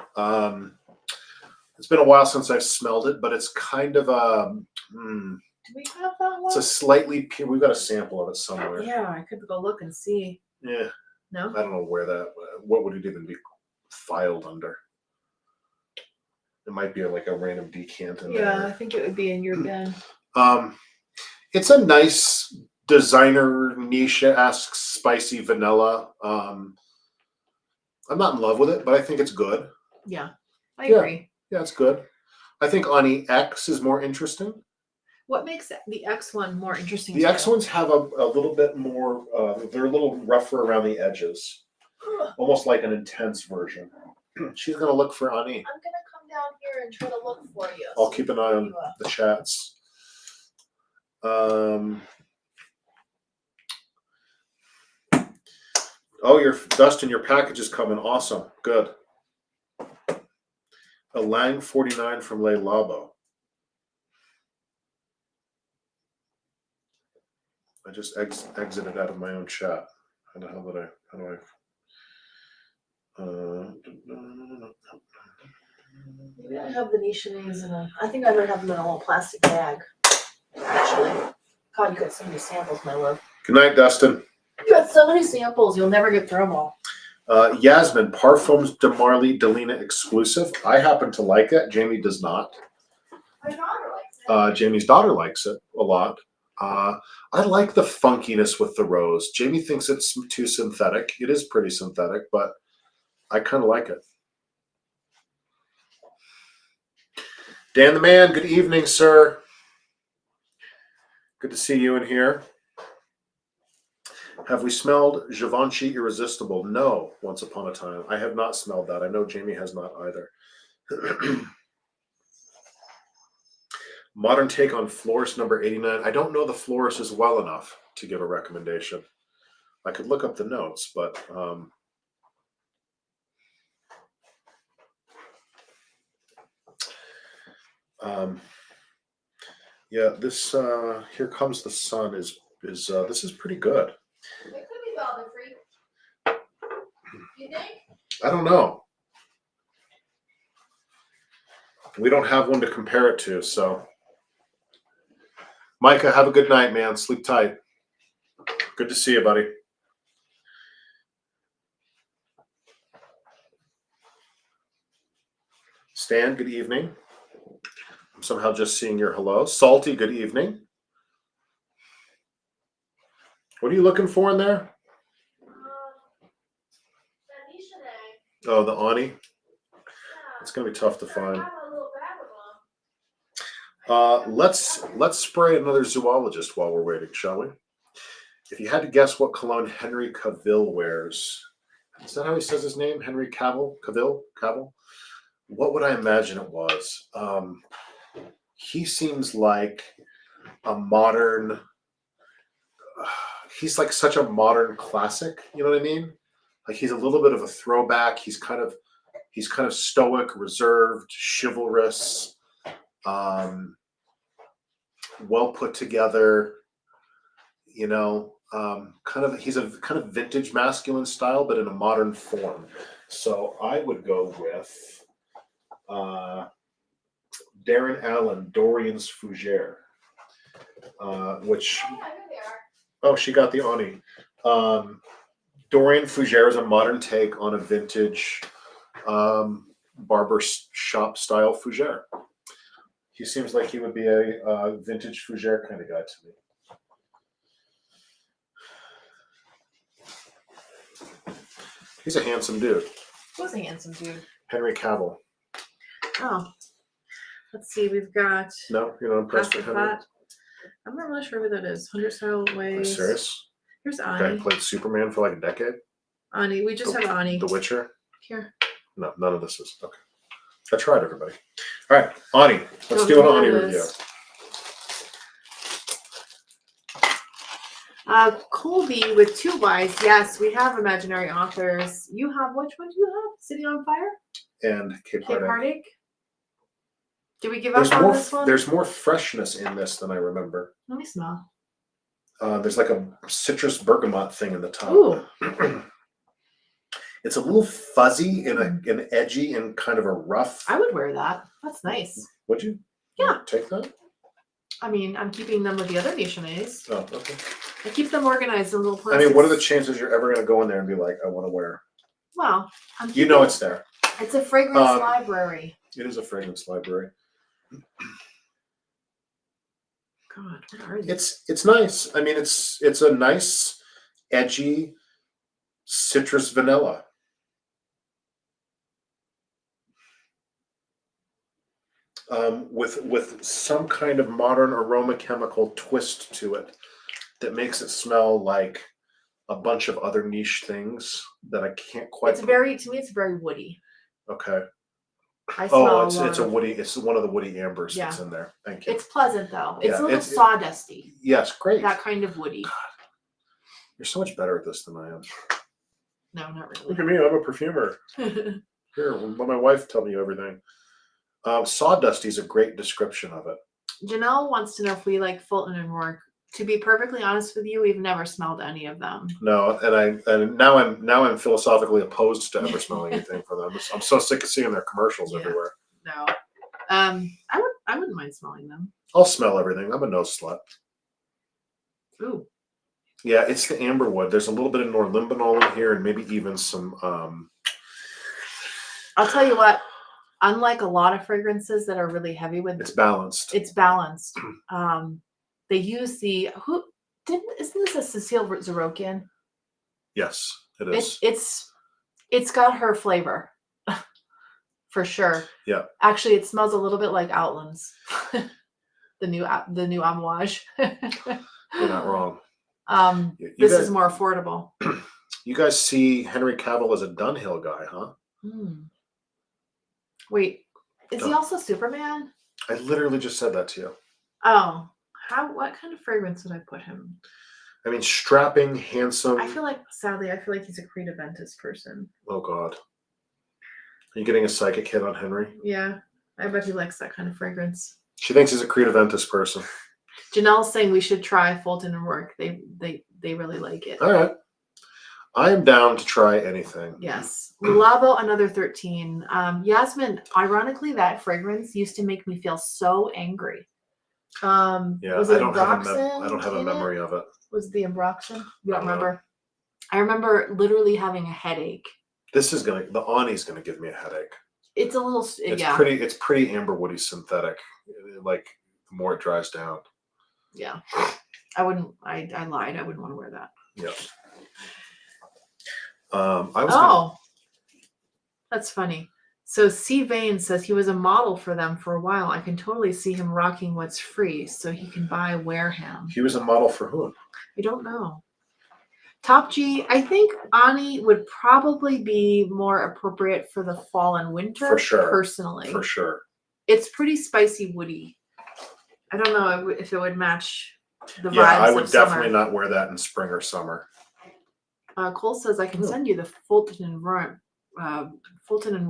It's been a while since I've smelled it, but it's kind of a. Do we have that one? It's a slightly pure. We've got a sample of it somewhere. Yeah, I could go look and see. Yeah. No. I don't know where that. What would it even be filed under? It might be like a random decant in Yeah, I there. think it would be in your bin. It's a nice designer niche-esque spicy vanilla. I'm not in love with it, but I think it's good. Yeah, I agree. Yeah, it's good. I think Ani X is more interesting. What makes the X one more interesting? The X ones have a little bit more, they're a little rougher around the edges. Almost like an intense version. She's going to look for Ani. I'm going to come down here and try to look for you. I'll keep an eye on the chats. Oh, Dustin, your package is coming. Awesome. Good. A Lang 49 from Le Labo. I just exited out of my own chat. How the hell did I? How do I? Maybe I have the Nishanes in a. I think I might have them in a little plastic bag. Actually, God, you got so many samples, my love. Good night, Dustin. You got so many samples, you'll never get through them all. Yasmin, Parfums de Marly Delina exclusive. I happen to like it. Jamie does not. My daughter likes it. Jamie's daughter likes it a lot. I like the funkiness with the rose. Jamie thinks it's too synthetic. It is pretty synthetic, but I kind of like it. Dan the Man, good evening, sir. Good to see you in here. Have we smelled Givenchy Irresistible? No, Once Upon a Time. I have not smelled that. I know Jamie has not either. Modern take on Florist number 89. I don't know the Florist as well enough to give a recommendation. I could look up the notes, but yeah, this Here Comes the Sun is this is pretty good. It could be Bal de Freak. You think? I don't know. We don't have one to compare it to, so. Micah, have a good night, man. Sleep tight. Good to see you, buddy. Stan, good evening. I'm somehow just seeing your hello. Salty, good evening. What are you looking for in there? Oh, the Ani? It's going to be tough to find. Let's spray another zoologist while we're waiting, shall we? If you had to guess what cologne Henry Cavill wears, is that how he says his name? Henry Cavill? Cavill? What would I imagine it was? He seems like a modern he's like such a modern classic. You know what I mean? Like he's a little bit of a throwback. He's kind of stoic, reserved, chivalrous, um, well put together. You know, he's a kind of vintage masculine style, but in a modern form. So I would go with Darren Allen, Dorian's Fougere, which oh, she got the Ani. Dorian Fougere is a modern take on a vintage barber shop style fougere. He seems like he would be a vintage fougere kind of guy to me. He's a handsome dude. Who's a handsome dude? Henry Cavill. Oh, let's see. We've got. No, you're not impressed with Henry? I'm not really sure who that is. 100 Style Ways. Are you serious? Here's The Ani. guy played Superman for like a decade. Ani. We just have Ani. The Witcher. Here. No, none of this is okay. I tried, everybody. All right, Ani. Let's do an Ani review. Colby with 2 Ys. Yes, we have imaginary authors. You have, which one do you have? City on Fire? And Cape Heartache. Did we give There's up on more. this one? There's more freshness in this than I remember. Let me smell. There's like a citrus bergamot thing in the top. Ooh. It's a little fuzzy and edgy and kind of a rough. I would wear that. That's nice. Would you? Yeah. Take that? I mean, I'm keeping them with the other Nichonnaise. Oh, okay. I keep them organized in little I places. mean, what are the chances you're ever going to go in there and be like, I want to wear? Well, You know it's there. It's a fragrance library. It is a fragrance library. God, what are these? It's nice. I mean, it's a nice, edgy citrus vanilla. With some kind of modern aroma chemical twist to it that makes it smell like a bunch of other niche things that I can't quite. To me, it's very woody. Okay. I smell it's a woody. It's one of the woody ambers that's in there. Thank you. It's pleasant though. It's Yeah, a little sawdusty. Yes, great. That kind of woody. You're so much better at this than I am. No, not really. Look at me. I'm a perfumer. Here, let my wife tell me everything. Sawdusty is a great description of it. Janelle wants to know if we like Fulton and Rourke. To be perfectly honest with you, we've never smelled any of them. No, and now I'm philosophically opposed to ever smelling anything from them. I'm so sick of seeing their commercials everywhere. No, I wouldn't mind smelling them. I'll smell everything. I'm a nose slut. Ooh. Yeah, it's the amberwood. There's a little bit of norlimbinol in here, and maybe even some. I'll tell you what. Unlike a lot of fragrances that are really heavy with, it's balanced. It's balanced. They use isn't this a Cecile Zarokian? Yes, it is. It's got her flavor, for sure. Yeah. Actually, it smells a little bit like Outlands, the new Amouage. You're not wrong. This is more affordable. You guys see Henry Cavill as a Dunhill guy, huh? Wait, is he also Superman? I literally just said that to you. Oh, what kind of fragrance would I put him? I mean, strapping, handsome. Sadly, I feel like he's a Creed Aventus person. Oh God. Are you getting a psychic hit on Henry? Yeah, I bet he likes that kind of fragrance. She thinks he's a Creed Aventus person. Janelle's saying we should try Fulton and Rourke. They really like it. All right. I am down to try anything. Yes. Labo, another 13. Yasmin, ironically, that fragrance used to make me feel so angry. Was it I don't have a memory of it. Was the Ambroxan? You don't remember? I remember literally having a headache. The Ani's gonna give me a headache. It's a little, It's pretty amberwoody synthetic. Like the more it dries down. Yeah. I wouldn't, I lied. I wouldn't want to wear that. Yeah. That's funny. So C. Vane says he was a model for them for a while. I can totally see him rocking what's free so he can buy Wareham. He was a model for whom? I don't know. Top G, I think Ani would probably be more appropriate for the fall and winter. For sure. Personally. For sure. It's pretty spicy woody. I don't know if it would match the Yeah, I vibes would of summer. definitely not wear that in spring or summer. Cole says I can send you the Fulton and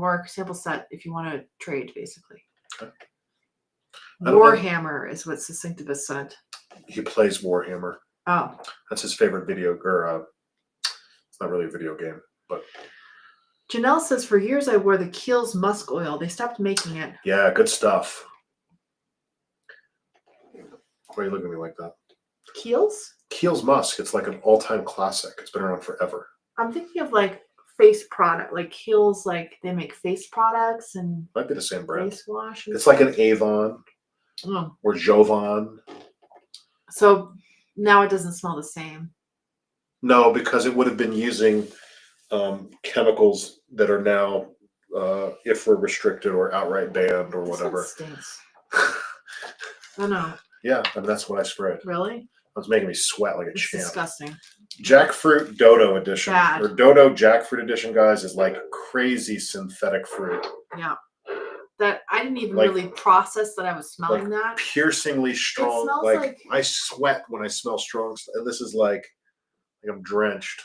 Rourke sample set if you want to trade, basically. Okay. I don't know. Warhammer is what Succinctivus said. He plays Warhammer. Oh. That's his favorite video, or it's not really a video game, but. Janelle says, for years I wore the Kiehl's Musk Oil. They stopped making it. Yeah, good stuff. Why are you looking at me like that? Kiehl's? Kiehl's Musk. It's like an all-time classic. It's been around forever. I'm thinking of like face product, like Kiehl's, like they make face products and Might be the same brand. face wash. It's like an Avon or Jovan. So now it doesn't smell the same. No, because it would have been using chemicals that are now, if we're restricted or outright banned or whatever. This one stinks. I know. Yeah, and that's what I sprayed. Really? It's making me sweat like a It's champ. disgusting. Jackfruit Dodo edition, Bad. or Dodo Jackfruit edition, guys, is like crazy synthetic fruit. Yeah. That I didn't even Like- really process that I was smelling like that. Piercingly strong. smells Like, like- I sweat when I smell strong stuff. And this is like I'm drenched.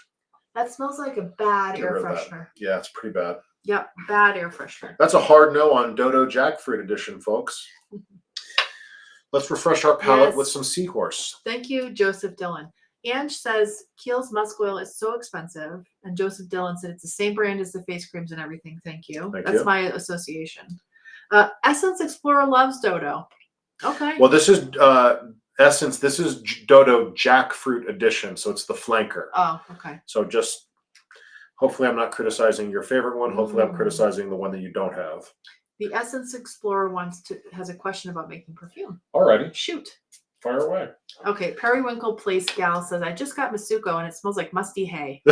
That smells like a bad Get air rid of that. freshener. Yeah, it's pretty bad. Yep, bad air freshener. That's a hard no on Dodo Jackfruit edition, folks. Let's refresh our palate Yes. with some Seahorse. Thank you, Joseph Dillon. Ange says Kiehl's Musk Oil is so expensive, and Joseph Dillon said it's the same brand as the face creams and everything. Thank you. Thank That's you. my association. Essence Explorer loves Dodo. Okay. Well, this is Essence. This is Dodo Jackfruit edition, so it's the flanker. Oh, okay. So just hopefully I'm not criticizing your favorite one. Hopefully I'm Mm. criticizing the one that you don't have. The Essence Explorer has a question about making perfume. Alrighty, Shoot. fire away. Okay, Periwinkle Place Gal says, I just got Masuko and it smells like musty hay.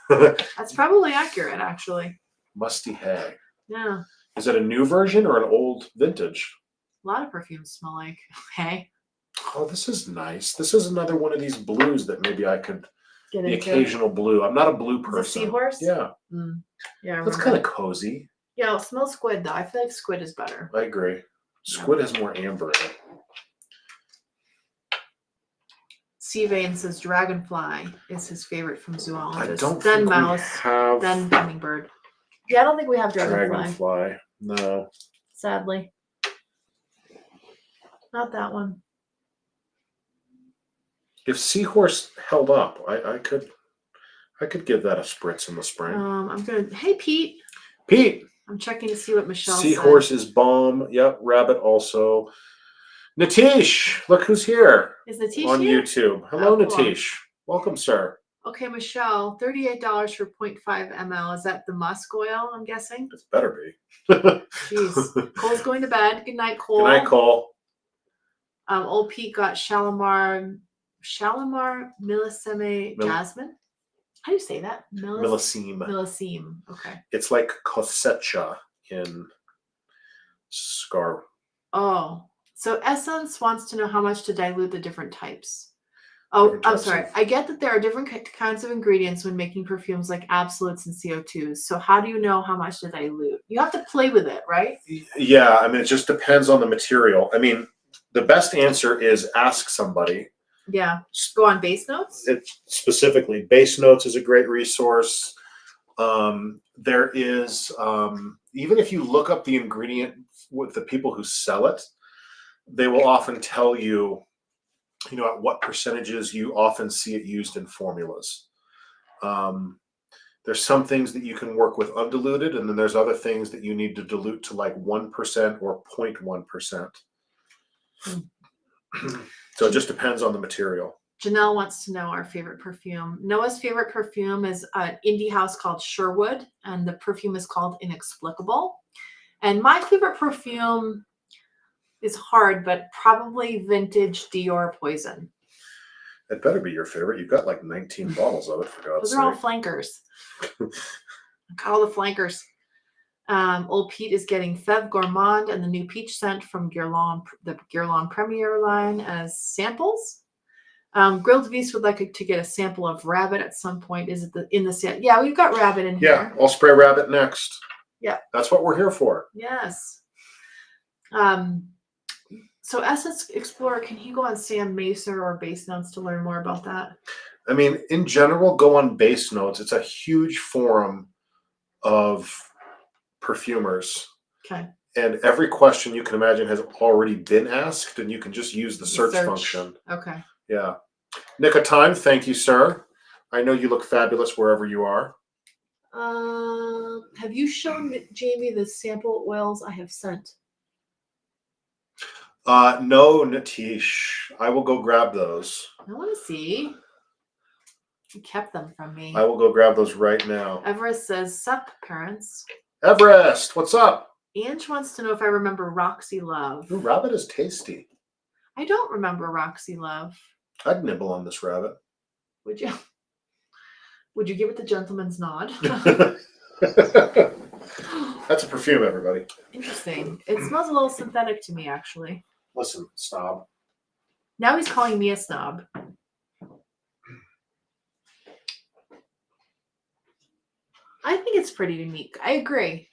That's probably accurate, actually. Musty hay. Yeah. Is it a new version or an old vintage? A lot of perfumes smell like hay. Oh, this is nice. This is another one of these blues that maybe I could, Get the into occasional blue. I'm not a blue Is it person. seahorse? Yeah, Yeah, I that's remember. kind of cozy. Yeah, it smells squid though. I feel like squid is better. I agree. Squid has more amber in it. Vane says dragonfly is his favorite from Zoologist. I don't then think mouse, we have then hummingbird. Yeah, I don't think we have dragonfly. dragonfly. No. Sadly. Not that one. If Seahorse held up, I could give that a spritz in the spring. I'm gonna hey Pete. Pete, I'm checking to see what Michelle Seahorse is bomb. Yep, Rabbit also. Natish, look who's here said. Is Natish on here? YouTube. Hello, Oh, cool. Natish. Welcome, sir. Okay, Michelle, $38 for 0.5 ml. Is that the musk oil, I'm guessing? It better be. Jeez. Cole's going to bed. Good night, Cole. Good night, Cole. Old Pete got Shalimar Millesime Jasmine. How do you say that? Millesime. Millesime. Okay. It's like cosecha in Scar. Oh, so Essence wants to know how much to dilute the different types. Oh, Different I'm types sorry. of- I get that there are different kinds of ingredients when making perfumes like absolutes and CO2s. So how do you know how much to dilute? You have to play with it, right? Yeah, I mean, it just depends on the material. I mean, the best answer is ask somebody. Yeah. Go on base notes. Specifically, Base Notes is a great resource. There is, even if you look up the ingredient with the people who sell it, they will often tell you, at what percentages you often see it used in formulas. There's some things that you can work with undiluted, and then there's other things that you need to dilute to like 1% or 0.1%. So it just depends on the material. Janelle wants to know our favorite perfume. Noah's favorite perfume is an indie house called Sherwood, and the perfume is called Inexplicable. And my favorite perfume is hard, but probably vintage Dior Poison. It better be your favorite. You've got like 19 bottles of it, for God's Those sake. are all flankers. Got all the flankers. Old Pete is getting Fève Gourmand and the new peach scent from the Guerlain Premier line as samples. Grilled Vise would like to get a sample of Rabbit at some point. Is it in the set? Yeah, we've got Rabbit in here. Yeah, I'll spray Rabbit next. Yeah. That's what we're here for. Yes. So Essence Explorer, can he go on Sam Macer or Base Notes to learn more about that? I mean, in general, go on Base Notes. It's a huge forum of perfumers. Okay. And every question you can imagine has already been asked, and you can just use the search function. Okay. Yeah. Nick of Time, thank you, sir. I know you look fabulous wherever you are. Have you shown Jamie the sample oils I have sent? No, Natish. I will go grab those. I want to see. You kept them from me. I will go grab those right now. Everest says, "Sup, parents." Everest, what's up? Ange wants to know if I remember Roxy Love. Ooh, rabbit is tasty. I don't remember Roxy Love. I'd nibble on this rabbit. Would you? Would you give it the gentleman's nod? That's a perfume, everybody. Interesting. It smells a little synthetic to me, actually. Listen, snob. Now he's calling me a snob. I think it's pretty unique. I agree.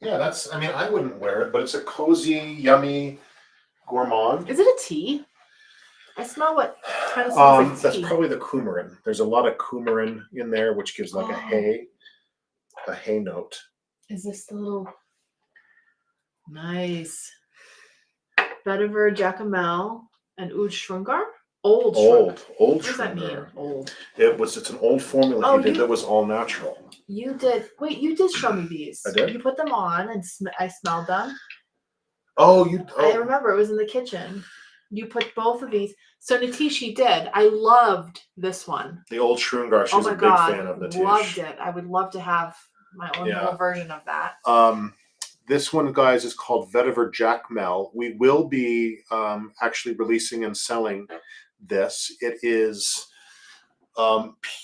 Yeah, that's, I mean, I wouldn't wear it, but it's a cozy, yummy gourmand. Is it a tea? I smell what kind of smells like tea. That's probably the coumarin. There's a lot of coumarin in there, which gives like a hay note. Is this the little nice Vetiver, Jacamel, and Oud Shrungar? Old. What does that mean? Old. It's an old formula he did that was all natural. You did. Wait, you did show me these. I did? You put them on and I smelled them. I remember it was in the kitchen. You put both of these. So Natishi did. I loved this one. The old Shrungar. She's a big fan of Natish. Loved it. I would love to have my own little version of that. This one, guys, is called Vetiver Jacmel. We will be actually releasing and selling this. It is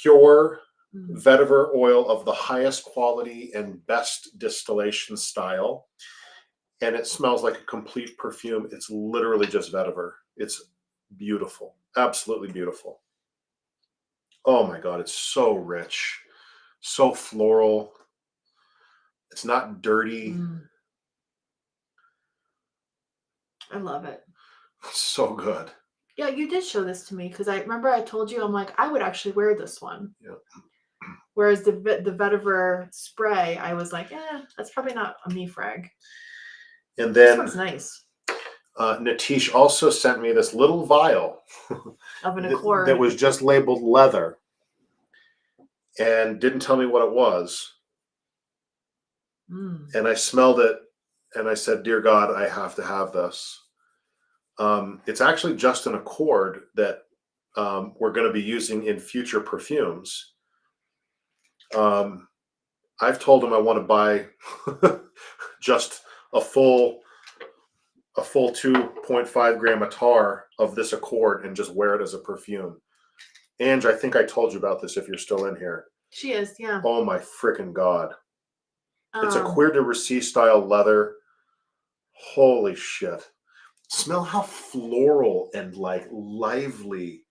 pure vetiver oil of the highest quality and best distillation style. And it smells like a complete perfume. It's literally just vetiver. It's beautiful. Absolutely beautiful. Oh my God, it's so rich. So floral. It's not dirty. I love it. So good. Yeah, you did show this to me because I remember I told you, I'm like, I would actually wear this one. Yep. Whereas the vetiver spray, I was like, that's probably not a me frag. And then this one's nice. Natish also sent me this little vial of an accord that was just labeled leather and didn't tell me what it was. And I smelled it and I said, dear God, I have to have this. It's actually just an accord that we're going to be using in future perfumes. I've told him I want to buy just a full 2.5 gram attar of this accord and just wear it as a perfume. Ange, I think I told you about this if you're still in here. She is, yeah. Oh my freaking God. It's a Cuir de Russie style leather. Holy shit. Smell how floral and like lively.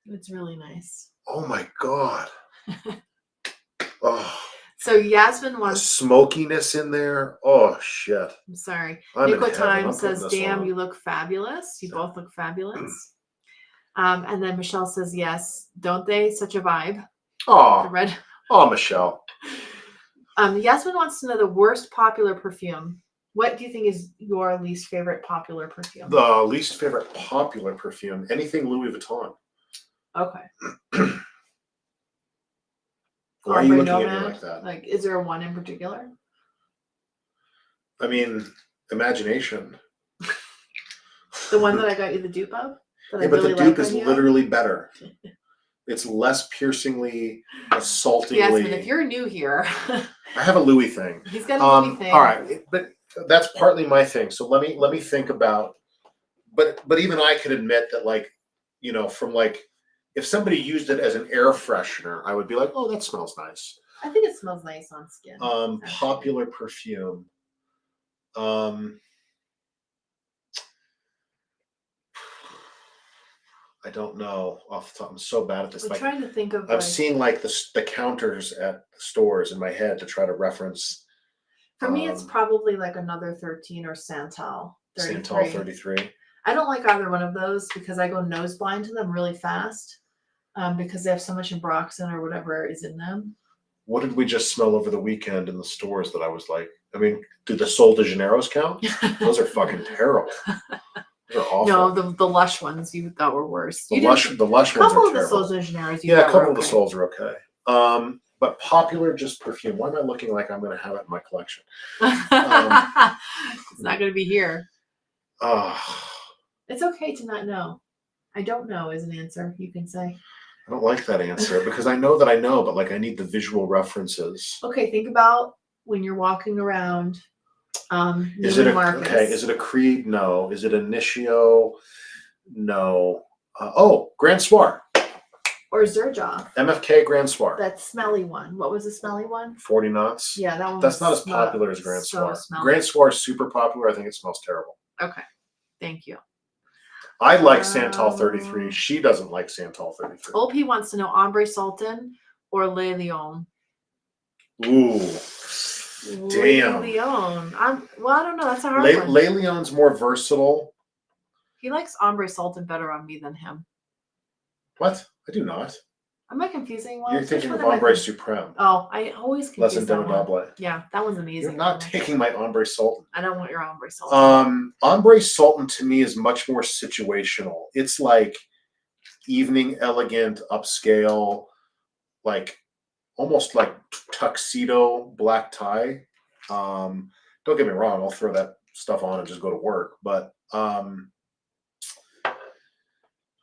It's really nice. Oh my God. Oh. So Yasmin The wants smokiness in there. Oh shit. I'm sorry. I'm Nico in heaven. Time I'm says, putting this damn, on. you look fabulous. You both look fabulous. And then Michelle says, yes, don't they? Such a vibe. Oh, Red. Oh, Michelle. Yasmin wants to know the worst popular perfume. What do you think is your least favorite popular perfume? The least favorite popular perfume, anything Louis Vuitton. Okay. Why are you looking at me like that? Like, is there one in particular? I mean, Imagination. The one that I got you the dupe of? Yeah, but the dupe is literally better. It's less piercingly, assaultingly. Yasmin, if you're new here. I have a Louis thing. He's got a Louis thing. All right, but that's partly my thing. So let me think about. But even I could admit that, like, you know, from like, if somebody used it as an air freshener, I would be like, oh, that smells nice. I think it smells nice on skin. Popular perfume. I don't know off the top. I'm so bad at this. I'm like, trying to think of. I'm seeing like the counters at stores in my head to try to reference. For me, it's probably like another 13 or Santal 33. Santal 33. I don't like either one of those because I go nose blind to them really fast because they have so much ambroxan or whatever is in them. What did we just smell over the weekend in the stores that I was like, I mean, do the Sol de Janeiros count? Those are fucking terrible. Those are awful. No, the Lush ones you thought were worse. The Lush ones are terrible. A couple of the Sol de Janeiros you Yeah, thought a couple were of the okay. Sols are okay. But popular just perfume. Why am I looking like I'm going to have it in my collection? It's not going to be here. It's okay to not know. I don't know is an answer you can say. I don't like that answer because I know that I know, but like I need the visual references. Okay, think about when you're walking around. Is it a Creed? No. Is it a Initio? No. Grand Soir. Or Zerjoff. MFK Grand Soir. That smelly one. What was the smelly one? 40 knots. Yeah, that one. That's not as popular as Grand Soir. Smelly. Grand Soir is super popular. I think it smells terrible. Okay, thank you. I like Santal 33. She doesn't like Santal 33. OP wants to know Ombre Sultan or Le Leon. Ooh. Damn. Le Leon. I don't know. That's a hard one. Le Leon's more versatile. He likes Ombre Sultan better on me than him. What? I do not. Am I confusing one? You're thinking of Ombre Supreme. Oh, I always confuse that one. Double. Yeah, that one's amazing. You're not taking my Ombre Sultan. I don't want your Ombre Sultan. Ombre Sultan to me is much more situational. It's like evening elegant, upscale, like almost like tuxedo black tie. Don't get me wrong, I'll throw that stuff on and just go to work. But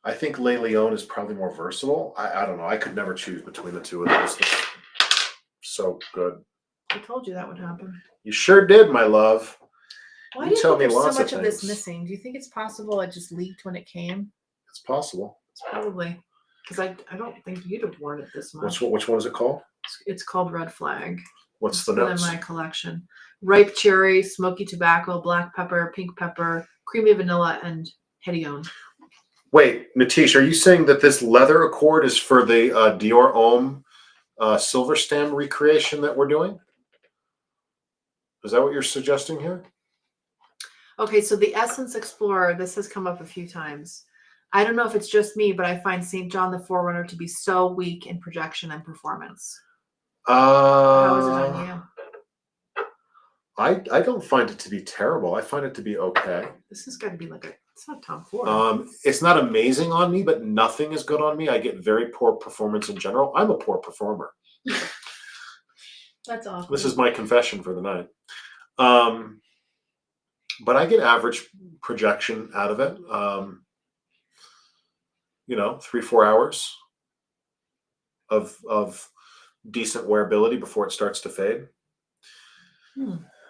I think Le Leon is probably more versatile. I don't know. I could never choose between the two of those. So good. I told you that would happen. You sure did, my love. Why do you think there's so much of this missing? Do you think it's possible it just leaked when it came? It's possible. It's probably. Because I don't think you'd have worn it this much. Which one is it called? It's called Red Flag. What's the notes? In my collection. Ripe cherry, smoky tobacco, black pepper, pink pepper, creamy vanilla, and Hedione. Wait, Natish, are you saying that this leather accord is for the Dior Homme silver stem recreation that we're doing? Is that what you're suggesting here? Okay, so the Essence Explorer, this has come up a few times. I don't know if it's just me, but I find St. John the Forerunner to be so weak in projection and performance. How is it on you? I don't find it to be terrible. I find it to be okay. This has got to be like it's not Tom Ford. It's not amazing on me, but nothing is good on me. I get very poor performance in general. I'm a poor performer. That's awesome. This is my confession for the night. But I get average projection out of it. 3-4 hours of decent wearability before it starts to fade.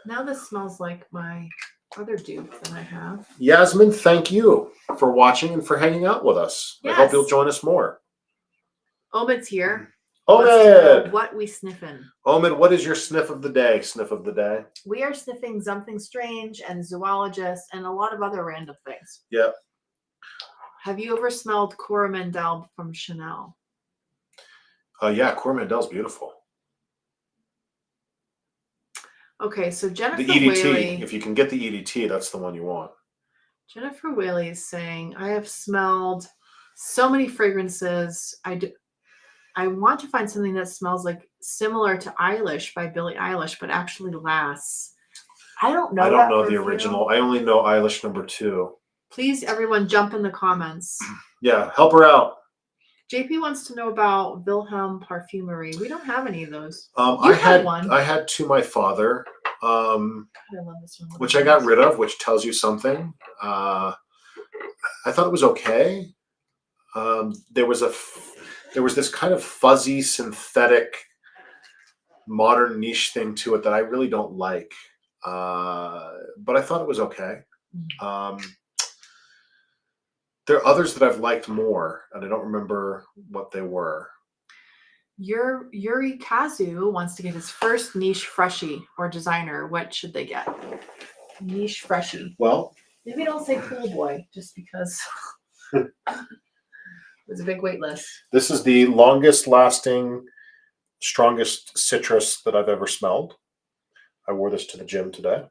Now this smells like my other dupe that I have. Yasmin, thank you for watching and for hanging out with us. Yes. I hope you'll join us more. Omid's here. Omid! What we sniffing? Omid, what is your sniff of the day? Sniff of the day. We are sniffing Something Strange and Zoologist and a lot of other random things. Yeah. Have you ever smelled Coromandel from Chanel? Yeah, Coromandel's beautiful. Okay, so Jennifer the EDT. Whaley, if you can get the EDT, that's the one you want. Jennifer Whaley is saying, I have smelled so many fragrances. I want to find something that smells like similar to Eilish by Billie Eilish, but actually lasts. I don't know. I don't know the original. I only know Eilish #2. Please, everyone, jump in the comments. Yeah, help her out. JP wants to know about Wilhelm Parfumery. We don't have any of those. I had one. I had To My Father, I love this one. which I got rid of, which tells you something. I thought it was okay. There was this kind of fuzzy, synthetic, modern niche thing to it that I really don't like. But I thought it was okay. There are others that I've liked more, and I don't remember what they were. Yuri Kazu wants to get his first niche freshie or designer. What should they get? Niche freshie. Well, maybe don't say Cool Boy, just because it was a big wait list. This is the longest lasting, strongest citrus that I've ever smelled. I wore this to the gym today.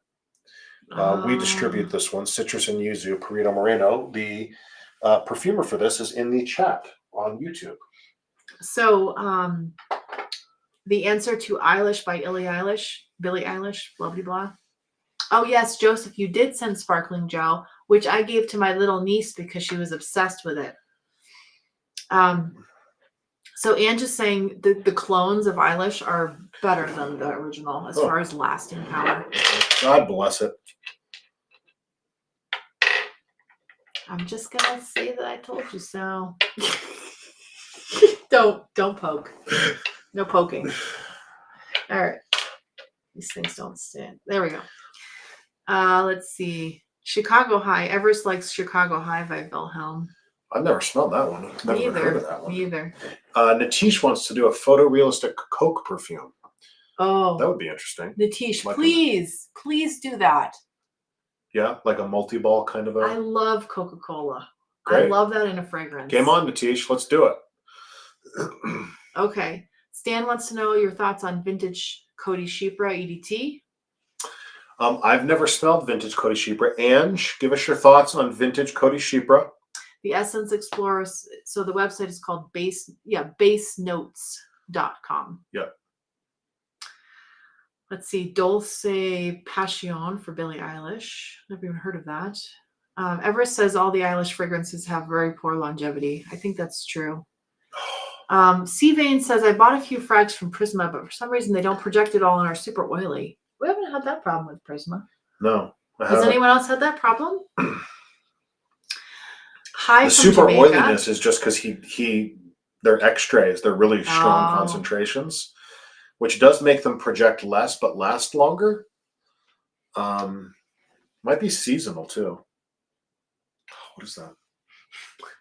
We distribute this one, Citrus and Yuzu, Perito Moreno. The perfumer for this is in the chat on YouTube. So, the answer to Eilish by Billie Eilish, blah, blah, blah. Oh, yes, Joseph, you did send sparkling gel, which I gave to my little niece because she was obsessed with it. So Ange is saying the clones of Eilish are better than the original as far as lasting power. God bless it. I'm just gonna say that I told you so. Don't poke. No poking. All right. These things don't stand. There we go. Let's see. Chicago High. Everest likes Chicago High by Wilhelm. I've never smelled that one. I've never heard of that one. Me either. Natish wants to do a photorealistic Coke perfume. Oh. That would be interesting. Natish, please do that. Yeah, like a multi-ball kind of a... I love Coca-Cola. Great. I love that in a fragrance. Game on, Natish. Let's do it. Okay. Stan wants to know your thoughts on vintage Coty Chypre EDT. I've never smelled vintage Coty Chypre. Ange, give us your thoughts on vintage Coty Chypre. The Essence Explorer. So the website is called basenotes.com. Yeah. Let's see. Dolce Passion for Billie Eilish. Never even heard of that. Everest says all the Eilish fragrances have very poor longevity. I think that's true. C-Vein says, I bought a few frags from Prisma, but for some reason they don't project it all and are super oily. We haven't had that problem with Prisma. No. Has anyone else had that problem? Hi, the from super Jamaica. oiliness is just because they're extrays. They're really strong concentrations, which does make them project less but last longer. Might be seasonal too. What is that?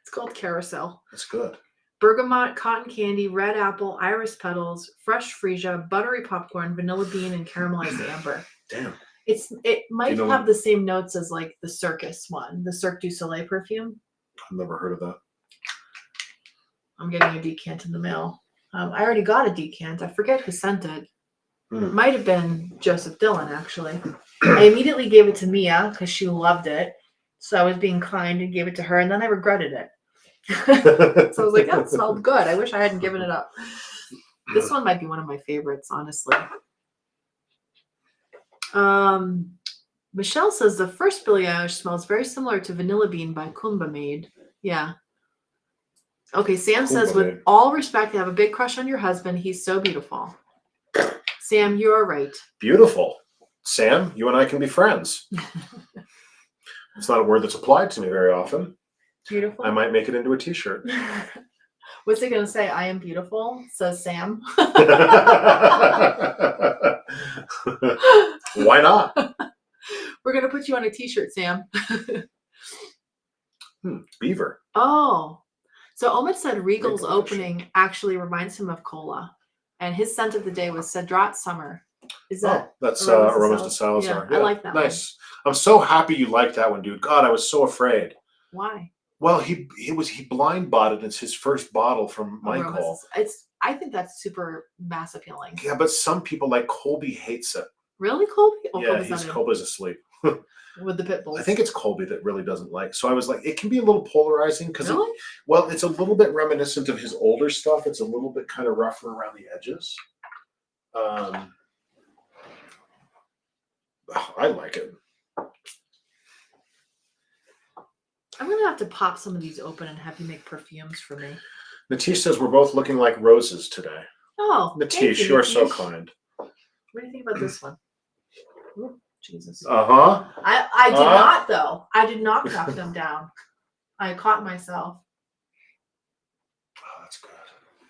It's called Carousel. That's good. Bergamot, cotton candy, red apple, iris petals, fresh freesia, buttery popcorn, vanilla bean, and caramelized amber. Damn. It might have the same notes as like the Circus one, the Cirque du Soleil perfume. I've never heard of that. I'm getting a decant in the mail. I already got a decant. I forget who sent it. It might have been Joseph Dillon, actually. I immediately gave it to Mia because she loved it. So I was being kind and gave it to her, and then I regretted it. So I was like, that smelled good. I wish I hadn't given it up. This one might be one of my favorites, honestly. Michelle says the first Billie Eilish smells very similar to Vanilla Bean by Kumba Maid. Yeah. Okay, Sam says, with all respect, I have a big crush on your husband. He's so beautiful. Sam, you are right. Beautiful. Sam, you and I can be friends. It's not a word that's applied to me very often. Beautiful. I might make it into a t-shirt. What's it going to say? I am beautiful, says Sam. Why not? We're going to put you on a t-shirt, Sam. Beaver. Oh. So Omid said Regal's opening actually reminds him of cola. And his scent of the day was Cedrat Summer. Is that? That's Aromas de Salazar. Yeah, I like that. Nice. I'm so happy you liked that one, dude. God, I was so afraid. Why? Well, he blind bought it. It's his first bottle from Michael. I think that's super mass appealing. Yeah, but some people like Colby hates it. Really, Colby? Oh, yeah, Colby's asleep. With the pit bulls. I think it's Colby that really doesn't like. So I was like, it can be a little polarizing because really? It's a little bit reminiscent of his older stuff. It's a little bit kind of rougher around the edges. I like it. I'm gonna have to pop some of these open and have you make perfumes for me. Natish says we're both looking like roses today. Oh, Natish, you are so kind. What do you think about this one? Ooh, Jesus. Uh-huh. I did not, though. I did not knock them down. I caught myself. Oh, that's good.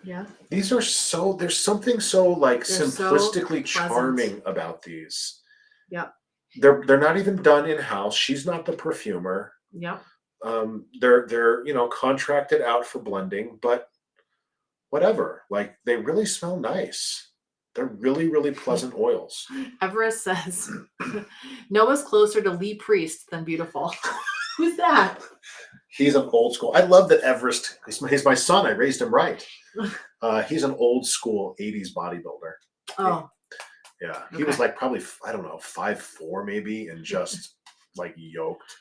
Yeah. These are so, there's something so like They're simplistically so charming about these. Yep. They're not even done in-house. She's not the perfumer. Yep. They're contracted out for blending, but whatever. Like, they really smell nice. They're really, really pleasant oils. Everest says Noah's closer to Lee Priest than beautiful. Who's that? He's an old school. I love that Everest. He's my son. I raised him right. He's an old school 80s bodybuilder. Oh. Yeah, he was Okay. like probably, I don't know, 5'4" maybe, and just like yoked.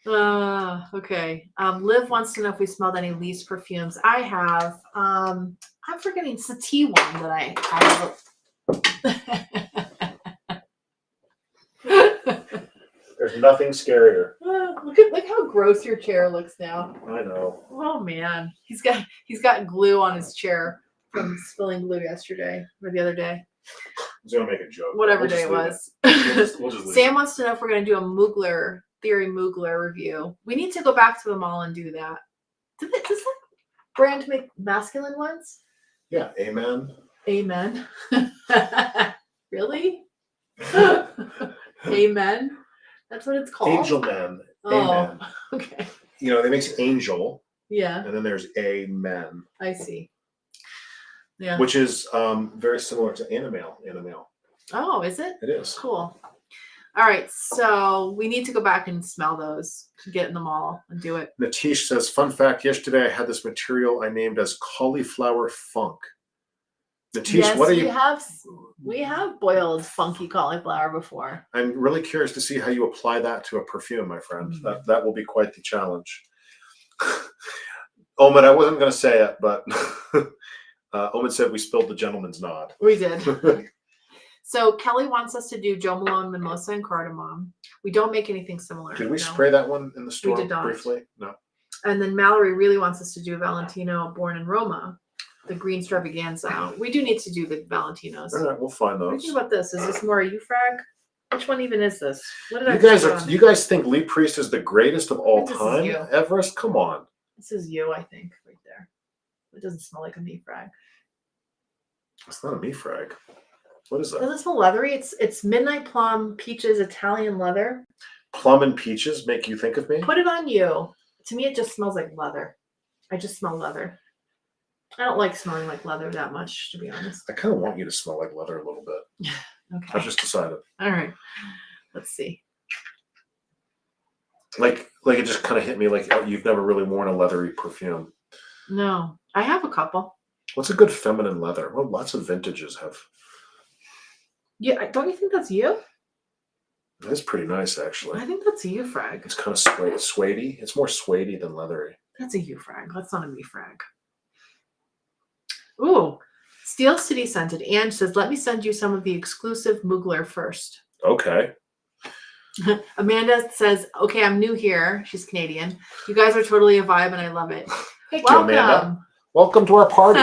Okay. Liv wants to know if we smelled any leaves perfumes. I have. I'm forgetting it's the tea one that I have. There's nothing scarier. Look how gross your chair looks now. I know. Oh man, he's got glue on his chair from spilling glue yesterday or the other day. I was gonna make a joke. Whatever day it was. We'll just leave Sam it. wants to know if we're gonna do a Mugler review. We need to go back to the mall and do that. Does that brand make masculine ones? Yeah, amen. Amen. Really? Amen. That's what it's called. Angel Man. Oh, Amen. okay. You know, it makes angel, Yeah, and then there's amen, I see. Yeah. which is very similar to animal. Oh, is it? It is. Cool. All right, so we need to go back and smell those, get in the mall and do it. Natish says, fun fact, yesterday I had this material I named as cauliflower funk. Natish, Yes, what are you? we have boiled funky cauliflower before. I'm really curious to see how you apply that to a perfume, my friend. Mm. That will be quite the challenge. Omen, I wasn't going to say it, but Omen said we spilled the gentleman's nod. We did. So Kelly wants us to do Jo Malone, Mimosa, and Cardamom. We don't make anything similar. Did we no. spray that one in the store did not. briefly? No. And then Mallory really wants us to do Valentino, Born in Roma, the green extravaganza. We do need to do the Valentinos. All right, we'll find What do you those. think about this? Is this more a Eufrag? Which one even is this? What did I You guys think Lee Priest is the greatest of all This is time? you. Everest, come on. This is you, I think, right there. It doesn't smell like a Eufrag. It's not a me frag. What is that? Does it smell leathery? It's Midnight Plum Peaches Italian leather. Plum and peaches make you think of me? Put it on you. To me, it just smells like leather. I just smell leather. I don't like smelling like leather that much, to be honest. I kind of want you to smell like leather a little bit. Okay. I've just decided. All right. Let's see. Like it just kind of hit me like, oh, you've never really worn a leathery perfume. No, I have a couple. What's a good feminine leather? Well, lots of vintages have. Yeah, don't you think that's you? It's pretty nice, actually. I think that's a Eufrag. It's kind of suede-y. It's more suede-y than leathery. That's a Eufrag. That's not a Mefrag. Ooh, Steel City scented. Ange says, let me send you some of the exclusive Mugler first. Okay. Amanda says, okay, I'm new here. She's Canadian. You guys are totally a vibe and I love it. Thank you, Amanda. Welcome. Welcome to our party.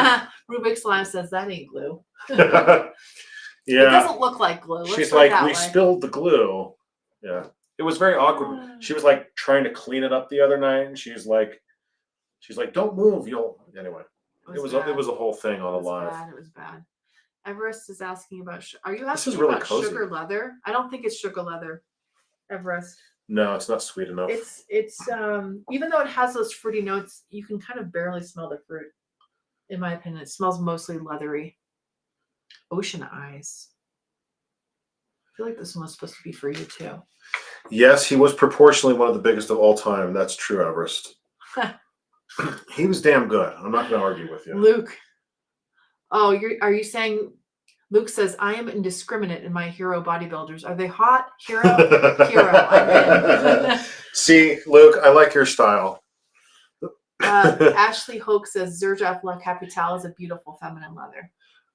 Rubik's Slime says, that ain't glue. Yeah. It doesn't look like glue. Let's She's put it like, that we way. spilled the glue. Yeah. It was very awkward. She was like trying to clean it up the other night, and she's like, don't move. Anyway. It was a whole thing on the live. It was bad. Everest is asking about. Are you asking is really about cozy. sugar leather? I don't think it's sugar leather. Everest. No, it's not sweet enough. It's even though it has those fruity notes, you can kind of barely smell the fruit. In my opinion, it smells mostly leathery. Ocean Eyes. I feel like this one was supposed to be for you too. Yes, he was proportionally one of the biggest of all time. That's true, Everest. He was damn good. I'm not going to argue with you. Luke. Oh, are you saying? Luke says, I am indiscriminate in my hero bodybuilders. Are they hot? Hero? I'm in. See, Luke, I like your style. Ashley Hoke says, Zerjoff La Capitale is a beautiful feminine leather.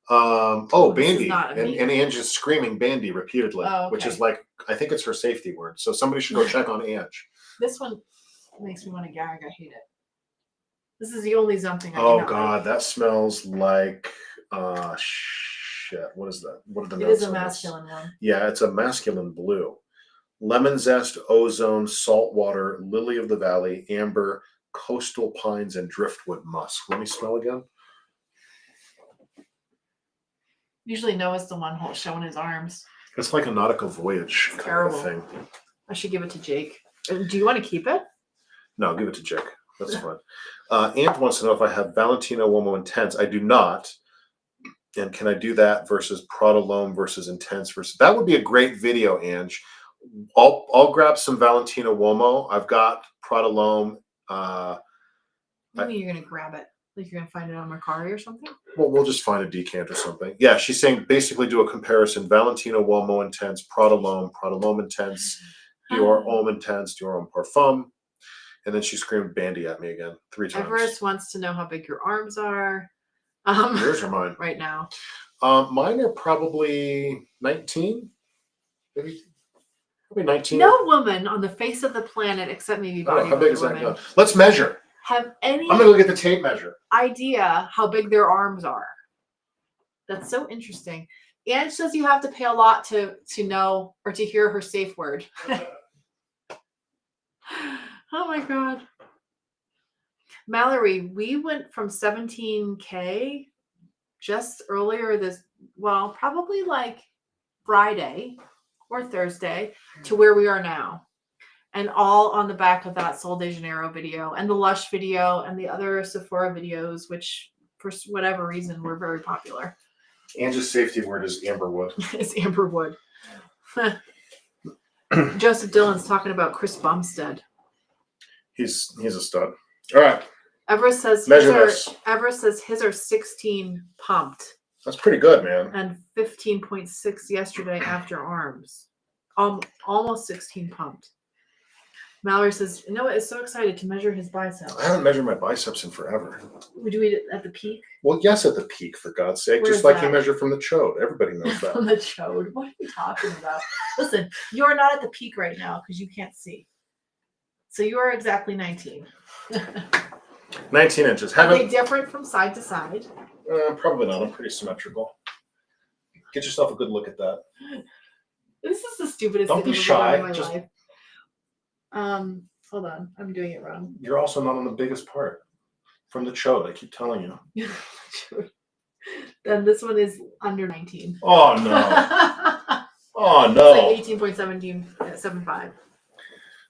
Bandy. And Ange is screaming Bandy repeatedly, Oh, okay. which is like, I think it's her safety word. So somebody should go check on Ange. This one makes me want to gag. I hate it. This is the only something I Oh, do not God, like. that smells like, shit. What is that? What are the It notes is a on this? masculine one. Yeah, it's a masculine blue. Lemon zest, ozone, saltwater, lily of the valley, amber, coastal pines, and driftwood musk. Let me smell again. Usually Noah's the one showing his arms. It's like a nautical voyage kind Terrible. of a thing. I should give it to Jake. Do you want to keep it? No, give it to Jake. That's fine. Ant wants to know if I have Valentino Uomo Intense. I do not. And can I do that versus Prada L'Homme versus Intense versus? That would be a great video, Ange. I'll grab some Valentino Uomo. I've got Prada L'Homme. I mean, you're gonna grab it. Like you're gonna find it on Mercari or something? Well, we'll just find a decant or something. Yeah, she's saying basically do a comparison. Valentino Uomo Intense, Prada L'Homme Intense, Dior Homme Intense, Dior Homme Parfum. And then she screamed Bandy at me again 3 times. Everest wants to know how big your arms are. Yours or mine? Right now. Mine are probably 19. Maybe 19. No woman on the face of the planet, except maybe How big is that bodybuilder gun? women, Let's measure. have any I'm gonna go get the tape measure. idea how big their arms are. That's so interesting. And says you have to pay a lot to know or to hear her safe word. Oh my god. Mallory, we went from 17K just earlier probably like Friday or Thursday to where we are now. And all on the back of that Sol de Janeiro video and the Lush video and the other Sephora videos, which for whatever reason were very popular. Angie's safety word is Amberwood. It's Amberwood. Joseph Dillon's talking about Chris Bumstead. He's a stud. All right. Everest says his are 16 pumped. That's pretty good, man. And 15.6 yesterday after arms. Almost 16 pumped. Mallory says, Noah is so excited to measure his biceps. I haven't measured my biceps in forever. We do it at the peak? Well, yes, at the peak, for God's sake. Where just is like that? you measure from the chode. Everybody knows that. From the chode. What are you talking about? Listen, you're not at the peak right now because you can't see. So you are exactly 19. 19 inches. Are they different from side to side? Probably not. I'm pretty symmetrical. Get yourself a good look at that. This is the stupidest Don't thing be I've ever done shy. in Just... my life. Hold on. I'm doing it wrong. You're also not on the biggest part. From the chode, I keep telling you. Then this one is under 19. Oh, no. Oh, no. It's like 18.75.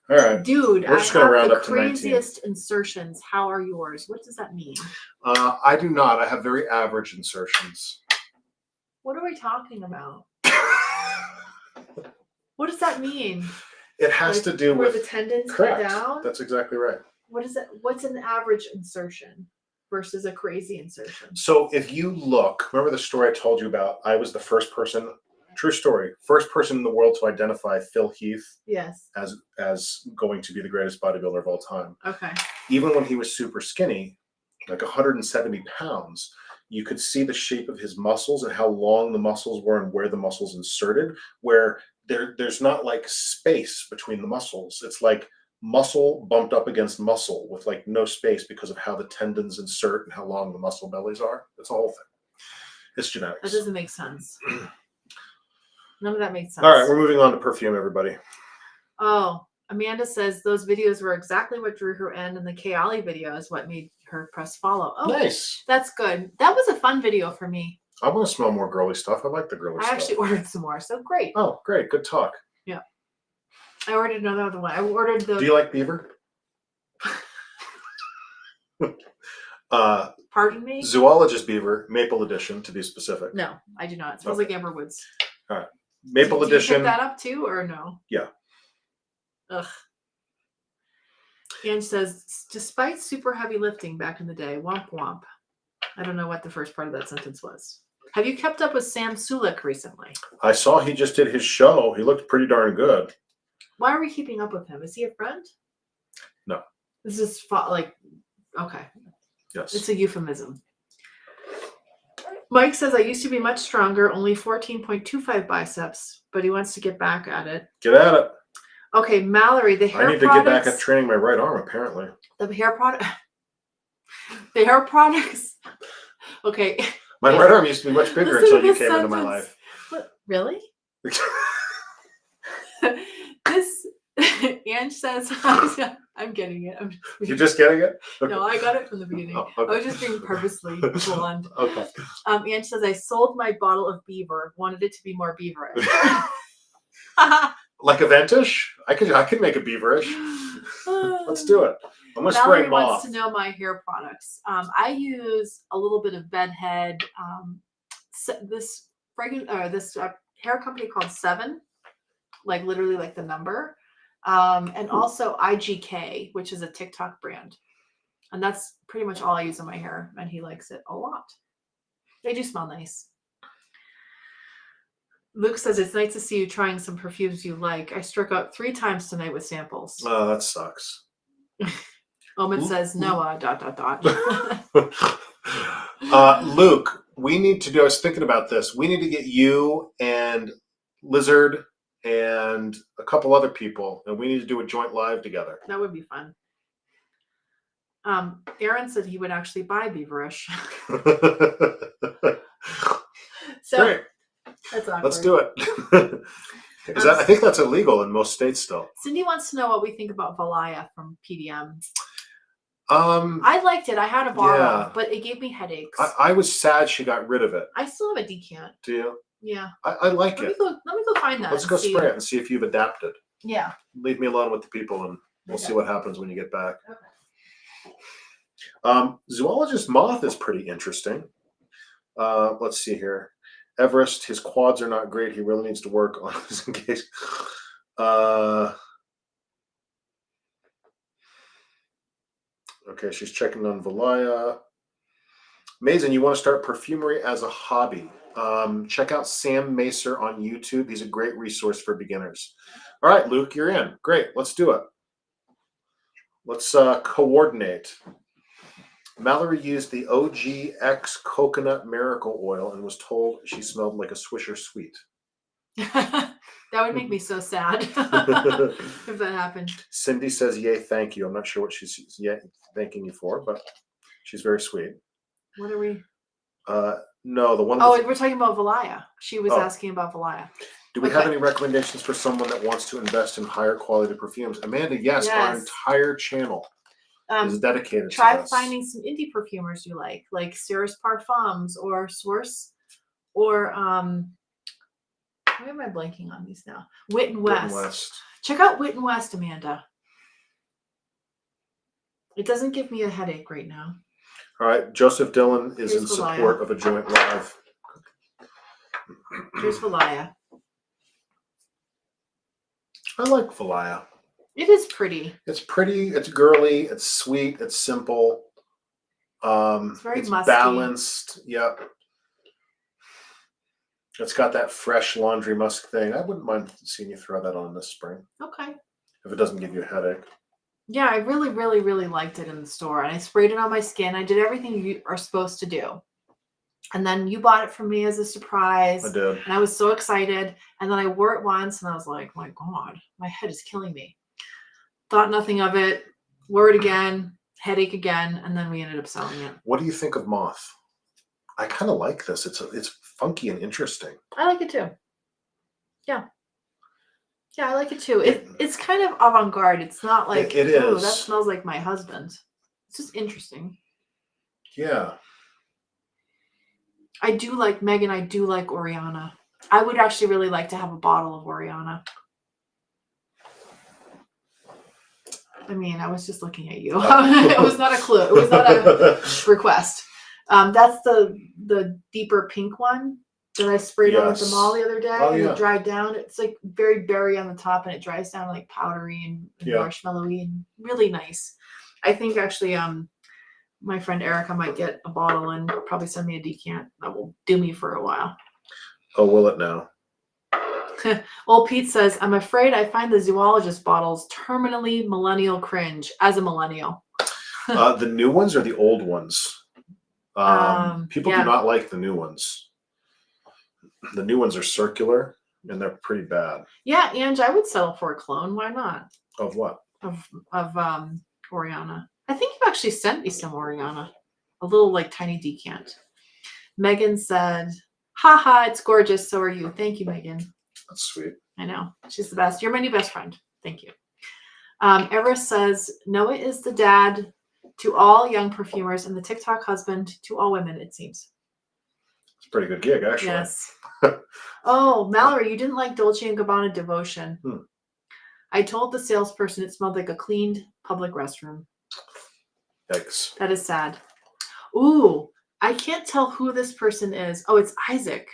All right. Dude, We're just going to round the up to 19. craziest insertions. How are yours? What does that mean? I do not. I have very average insertions. What are we talking about? What does that mean? It has to do where with the tendons correct. go down. That's exactly right. What is it? What's an average insertion versus a crazy insertion? So if you look, remember the story I told you about? I was the first person, true story, first person in the world to identify Phil Heath Yes. as going to be the greatest bodybuilder of all time. Okay. Even when he was super skinny, like 170 pounds, you could see the shape of his muscles and how long the muscles were and where the muscles inserted, where there's not like space between the muscles. It's like muscle bumped up against muscle with like no space because of how the tendons insert and how long the muscle bellies are. It's a whole thing. It's genetics. That doesn't make sense. None of that makes sense. All right, we're moving on to perfume, everybody. Oh, Amanda says those videos were exactly what drew her in, and the Kayali video is what made her press follow. Oh, nice. That's good. That was a fun video for me. I want to smell more girly stuff. I like the girly stuff. I actually ordered some more, so great. Oh, great. Good talk. Yeah. I ordered another one. I ordered the... Do you like beaver? Pardon me? Zoologist beaver, maple edition, to be specific. No, I do not. It smells like Amberwoods. All right. Maple Did edition. you pick that up too, or no? Yeah. Ugh. Ange says, despite super heavy lifting back in the day, womp womp. I don't know what the first part of that sentence was. Have you kept up with Sam Sulek recently? I saw he just did his show. He looked pretty darn good. Why are we keeping up with him? Is he a friend? No. This is okay. Yes. It's a euphemism. Mike says, I used to be much stronger, only 14.25 biceps, but he wants to get back at it. Get at it. Okay, Mallory, the hair I need to get back at training my right arm, apparently. The hair products. Okay. My right arm used to be much bigger Listen until you to came this into my sentence. life. What? Really? This, Ange says, I'm getting it. You're just getting it? Okay. No, I got it from the beginning. Oh, okay. I was just being purposely blonde. Okay. Ange says, I sold my bottle of beaver, wanted it to be more beaverish. Like a Ventish? I could make a beaverish. Let's do it. I'm gonna spray Valerie moth. wants to know my hair products. I use a little bit of bedhead. This hair company called Seven, like literally like the number, and also IGK, which is a TikTok brand. And that's pretty much all I use on my hair, and he likes it a lot. They do smell nice. Luke says it's nice to see you trying some perfumes you like. I struck out 3 times tonight with samples. Oh, that sucks. Omen says Noah ... Luke, we need to do, I was thinking about this. We need to get you and Lizard and a couple other people, and we need to do a joint live together. That would be fun. Aaron said he would actually buy Beaverish. So Great. that's awkward. Let's do it. I think that's illegal in most states still. Cindy wants to know what we think about Valaya from PDM. I I liked it. I had a bottle, but it gave me headaches. I was sad she got rid of it. I still have a decant. Do you? Yeah. I like Let it. me go find that. Let's go spray it and see if you've adapted. Yeah. Leave me alone with the people, and we'll see what happens when you get back. Okay. Zoologist moth is pretty interesting. Let's see here. Everest, his quads are not great. He really needs to work on his case. Okay, she's checking on Valaya. Mason, you want to start perfumery as a hobby? Check out Sam Macer on YouTube. He's a great resource for beginners. All right, Luke, you're in. Great, let's do it. Let's coordinate. Mallory used the OGX coconut miracle oil and was told she smelled like a Swisher Sweet. That would make me so sad if that happened. Cindy says, yay, thank you. I'm not sure what she's thanking you for, but she's very sweet. What are we? No, the one. Oh, we're talking about Valaya. She was asking about Valaya. Do we have any recommendations for someone that wants to invest in higher quality perfumes? Amanda, yes. Our entire channel is dedicated to try this. finding some indie perfumers you like Cirrus Parfums or Source, or why am I blanking on these now? Wit and West. Check out Wit and West, Amanda. It doesn't give me a headache right now. All right, Joseph Dillon is in support of a joint live. Here's Valaya. I like Valaya. It is pretty. It's pretty. It's girly. It's sweet. It's simple. It's very musky. Balanced. Yep. It's got that fresh laundry musk thing. I wouldn't mind seeing you throw that on this spring. Okay. If it doesn't give you a headache. Yeah, I really, really, really liked it in the store. And I sprayed it on my skin. I did everything you are supposed to do. And then you bought it for me as a surprise. I did. And I was so excited. And then I wore it once and I was like, my God, my head is killing me. Thought nothing of it. Wore it again. Headache again. And then we ended up selling it. What do you think of Moth? I kind of like this. It's funky and interesting. I like it too. Yeah. Yeah, I like it too. It's kind of avant-garde. It's not like, oh, that smells like my husband. It's just interesting. Yeah. I do like Megan. I do like Oriana. I would actually really like to have a bottle of Oriana. I mean, I was just looking at you. It was not a clue. It was not a request. That's the deeper pink one that I sprayed on at the mall the other day. And it dried down. It's like very berry on the top, and it dries down like powdery and marshmallowy and really nice. I think actually my friend Erica might get a bottle and probably send me a decant. That will do me for a while. Oh, will it now? Old Pete says, I'm afraid I find the Zoologist bottles terminally millennial cringe as a millennial. The new ones or the old ones? People do not like the new ones. The new ones are circular and they're pretty bad. Yeah, Ange, I would settle for a clone. Why not? Of what? Of Oriana. I think you actually sent me some Oriana. A little like tiny decant. Megan said, haha, it's gorgeous. So are you. Thank you, Megan. That's sweet. I know. She's the best. You're my new best friend. Thank you. Everest says, Noah is the dad to all young perfumers and the TikTok husband to all women, it seems. It's a pretty good gig, actually. Yes. Oh, Mallory, you didn't like Dolce & Gabbana Devotion. I told the salesperson it smelled like a cleaned public restroom. Yikes. That is sad. Ooh, I can't tell who this person is. Oh, it's Isaac.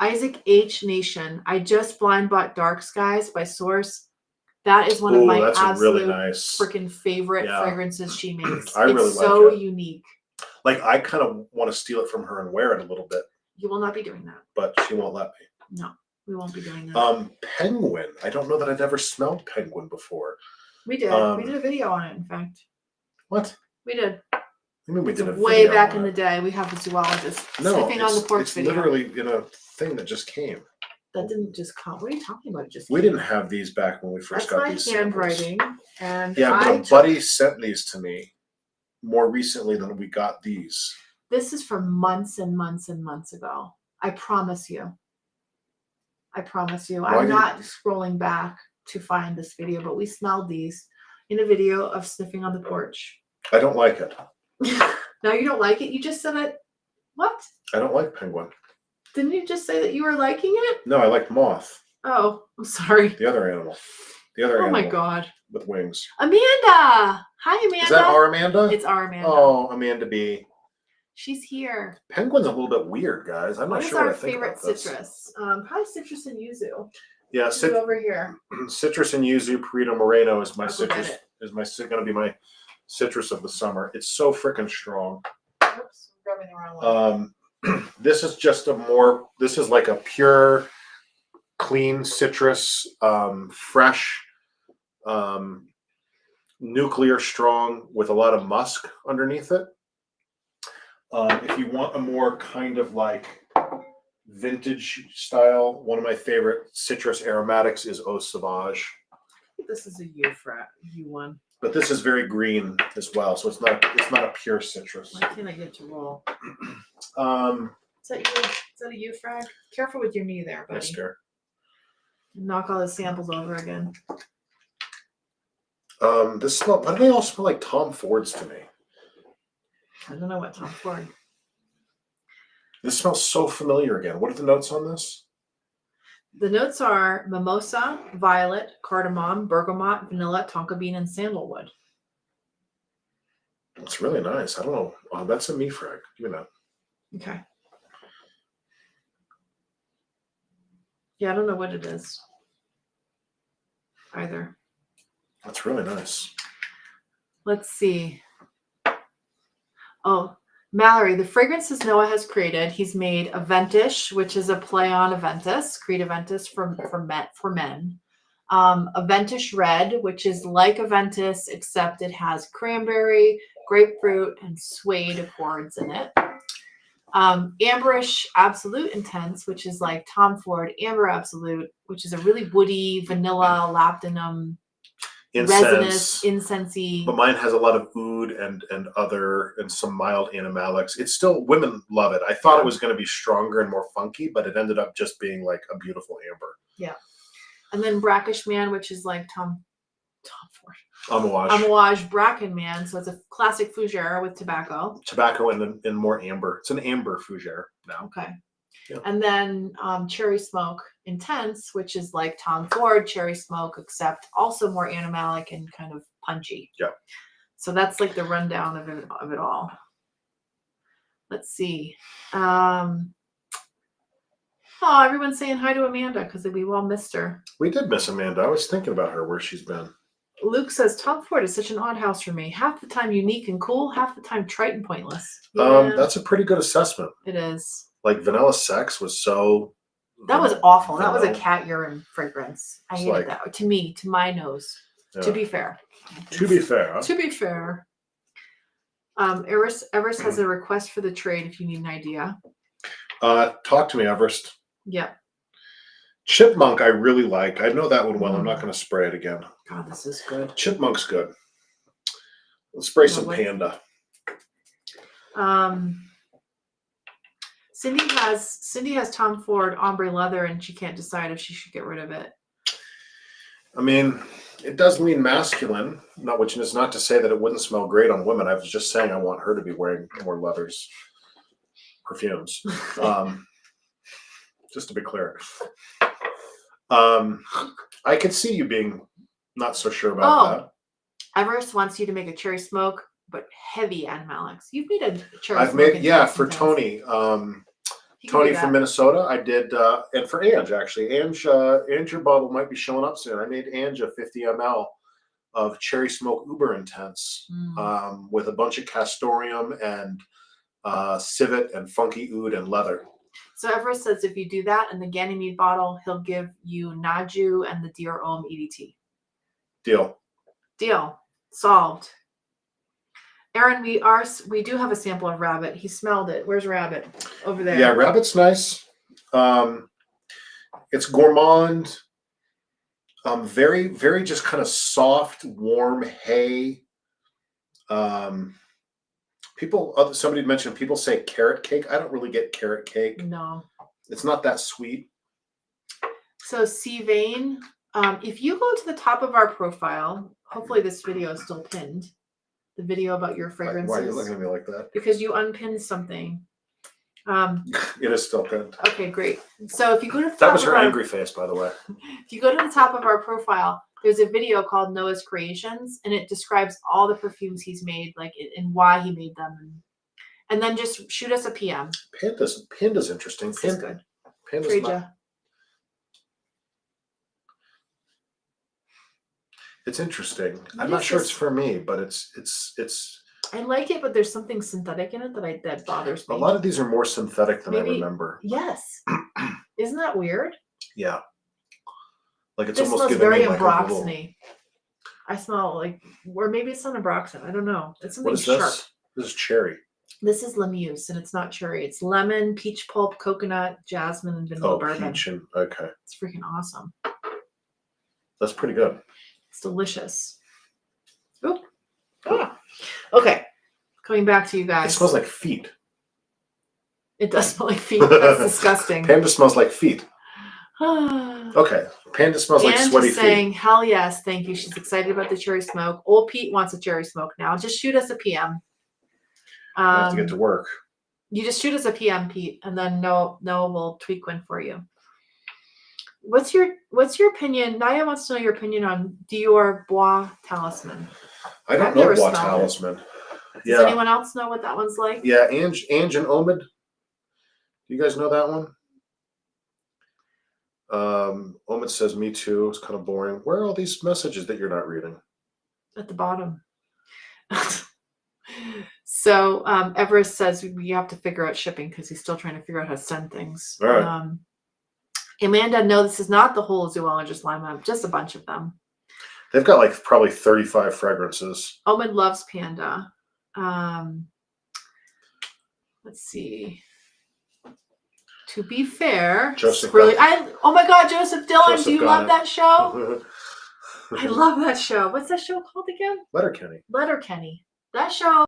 Isaac H. Nation. I just blind bought Dark Skies by Source. That is one of Ooh, my that's a really absolute nice. freaking favorite Yeah. fragrances she makes. I really it's like so it. unique. Like, I kind of want to steal it from her and wear it a little bit, You will not be doing that. but she won't let me. No, we won't be doing that. Penguin. I don't know that I'd ever smelled penguin before. We did. We did a video on it, in fact. What? We did. I mean, we did a way video back on in the it. day. We have the zoologist No, sniffing on the porch it's video. literally in a thing that just came. That didn't just come. What are you talking about? It just We came. didn't have these back when we first That's got my these samples. handwriting. And Yeah, but I a buddy sent these to me more recently than we got these. This is from months and months and months ago. I promise you. I promise you. I'm not scrolling back to find this video, but we smelled these in a video of sniffing on the porch. I don't like it. No, you don't like it? You just said it. What? I don't like penguin. Didn't you just say that you were liking it? No, I like moth. Oh, I'm sorry. The other animal. The other animal. Oh my God. With wings. Amanda. Hi, Amanda. Is that our Amanda? It's our Amanda. Oh, Amanda B. She's here. Penguin's a little bit weird, guys. I'm not sure what I think about this. What is our favorite citrus? Probably citrus and yuzu. Yeah, over here. Citrus and yuzu Perito Moreno is my I'll go get citrus. it. Is going to be my citrus of the summer. It's so freaking strong. Oops, I'm grabbing the wrong one. This is just this is like a pure, clean citrus, fresh, nuclear strong with a lot of musk underneath it. If you want a more kind of like vintage style, one of my favorite citrus aromatics is Eau Sauvage. This is a U one. But this is very green as well, so it's not a pure citrus. Why can't I get it to roll? Is that you? Is that a U frag? Careful with your knee there, buddy. Mister. Knock all the samples over again. Why do they all smell like Tom Fords to me? I don't know what Tom Ford. This smells so familiar again. What are the notes on this? The notes are mimosa, violet, cardamom, bergamot, vanilla, tonka bean, and sandalwood. It's really nice. I don't know. Oh, that's a me frag. Give me that. Okay. Yeah, I don't know what it is either. That's really nice. Let's see. Oh, Mallory, the fragrances Noah has created, he's made Aventish, which is a play on Aventus, Creed Aventus for men. Aventish Red, which is like Aventus, except it has cranberry, grapefruit, and suede accords in it. Amberish Absolute Intense, which is like Tom Ford Amber Absolute, which is a really woody, vanilla, labdanum, resinous, incensey. But mine has a lot of oud and some mild animalics. It's still, women love it. I thought it was going to be stronger and more funky, but it ended up just being like a beautiful amber. Yeah. And then Brackish Man, which is like Tom Ford. Amouage Bracken Man. So it's a classic fougere with tobacco. Tobacco and more amber. It's an amber fougere now. Okay. Yeah. And then Cherry Smoke Intense, which is like Tom Ford Cherry Smoke, except also more animalic and kind of punchy. Yeah. So that's like the rundown of it all. Let's see. Oh, everyone's saying hi to Amanda because we all missed her. We did miss Amanda. I was thinking about her, where she's been. Luke says, Tom Ford is such an odd house for me. Half the time unique and cool, half the time trite and pointless. Yeah, that's a pretty good assessment. It is. Like Vanilla Sex was so... That was awful. That was a cat urine fragrance. I hated that. To my nose. Yeah. To be fair. To be fair. To be fair. Everest has a request for the trade if you need an idea. Talk to me, Everest. Yeah. Chipmunk I really like. I know that one well. I'm not going to spray it again. God, this is good. Chipmunk's good. Let's spray some Panda. Cindy has Tom Ford ombre leather, and she can't decide if she should get rid of it. I mean, it does lean masculine, which is not to say that it wouldn't smell great on women. I was just saying I want her to be wearing more leathers, perfumes. Just to be clear. I could see you being not so sure about that. Everest wants you to make a cherry smoke, but heavy animalics. You've made a cherry smoke. I've made, for Tony. He can do Tony that. from Minnesota. I did, and for Ange actually. Ange, your bottle might be showing up soon. I made Ange a 50 ml of cherry smoke uber intense with a bunch of castoreum and civet and funky oud and leather. So Everest says if you do that in the Ganymede bottle, he'll give you Naju and the Deer Ohm EDT. Deal. Solved. Aaron, we do have a sample of Rabbit. He smelled it. Where's Rabbit? Over there. Yeah, Rabbit's nice. It's gourmand. Very, very just kind of soft, warm hay. Somebody mentioned people say carrot cake. I don't really get carrot cake. No. It's not that sweet. So C-Vein, if you go to the top of our profile, hopefully this video is still pinned. The video about your fragrances. Why are you looking at me like that? Because you unpinned something. It is still pinned. Okay, great. So if you go to the top That was of her our, angry face, by the way. if you go to the top of our profile, there's a video called Noah's Creations, and it describes all the perfumes he's made, like and why he made them, and then just shoot us a PM. Panda's interesting. This is good. Panda's Trade not, ya. it's interesting. What I'm not is sure this? it's for me, but it's. I like it, but there's something synthetic in it that bothers me. A lot of these are more synthetic than I Maybe- remember. Yes. Isn't that weird? Yeah. Like it's This almost smells giving very me like a little. Ambroxany. I smell like, or maybe it's not Ambroxan. I don't know. It's something What is sharp. this? This is cherry. This is Lemuse, and it's not cherry. It's lemon, peach pulp, coconut, jasmine, and vanilla bourbon. Peach and okay. It's freaking awesome. That's pretty good. It's delicious. Oop. Ah. Okay. Coming back to you guys. It smells like feet. It does smell like feet. That's disgusting. Panda smells like feet. Okay. Panda smells like Anne sweaty just feet. saying, hell yes, thank you. She's excited about the cherry smoke. Old Pete wants a cherry smoke now. Just shoot us a PM. I have to get to work. You just shoot us a PM, Pete, and then Noah will tweak one for you. What's your opinion? Naya wants to know your opinion on Dior Bois Talisman. I don't I've know never Bois smelled it. Talisman. Does anyone else know what that one's like? Yeah, Ange and Omid. Do you guys know that one? Omid says, me too. It's kind of boring. Where are all these messages that you're not reading? At the bottom. So Everest says we have to figure out shipping because he's still trying to figure out how to send things. All right. Amanda, no, this is not the whole zoologist lineup, just a bunch of them. They've got like probably 35 fragrances. Omid loves Panda. Let's see. To be fair, Joseph really, got oh my God, Joseph Dillon, Joseph do you got love it. that show? I love that show. What's that show called again? Letterkenny. Letterkenny. That show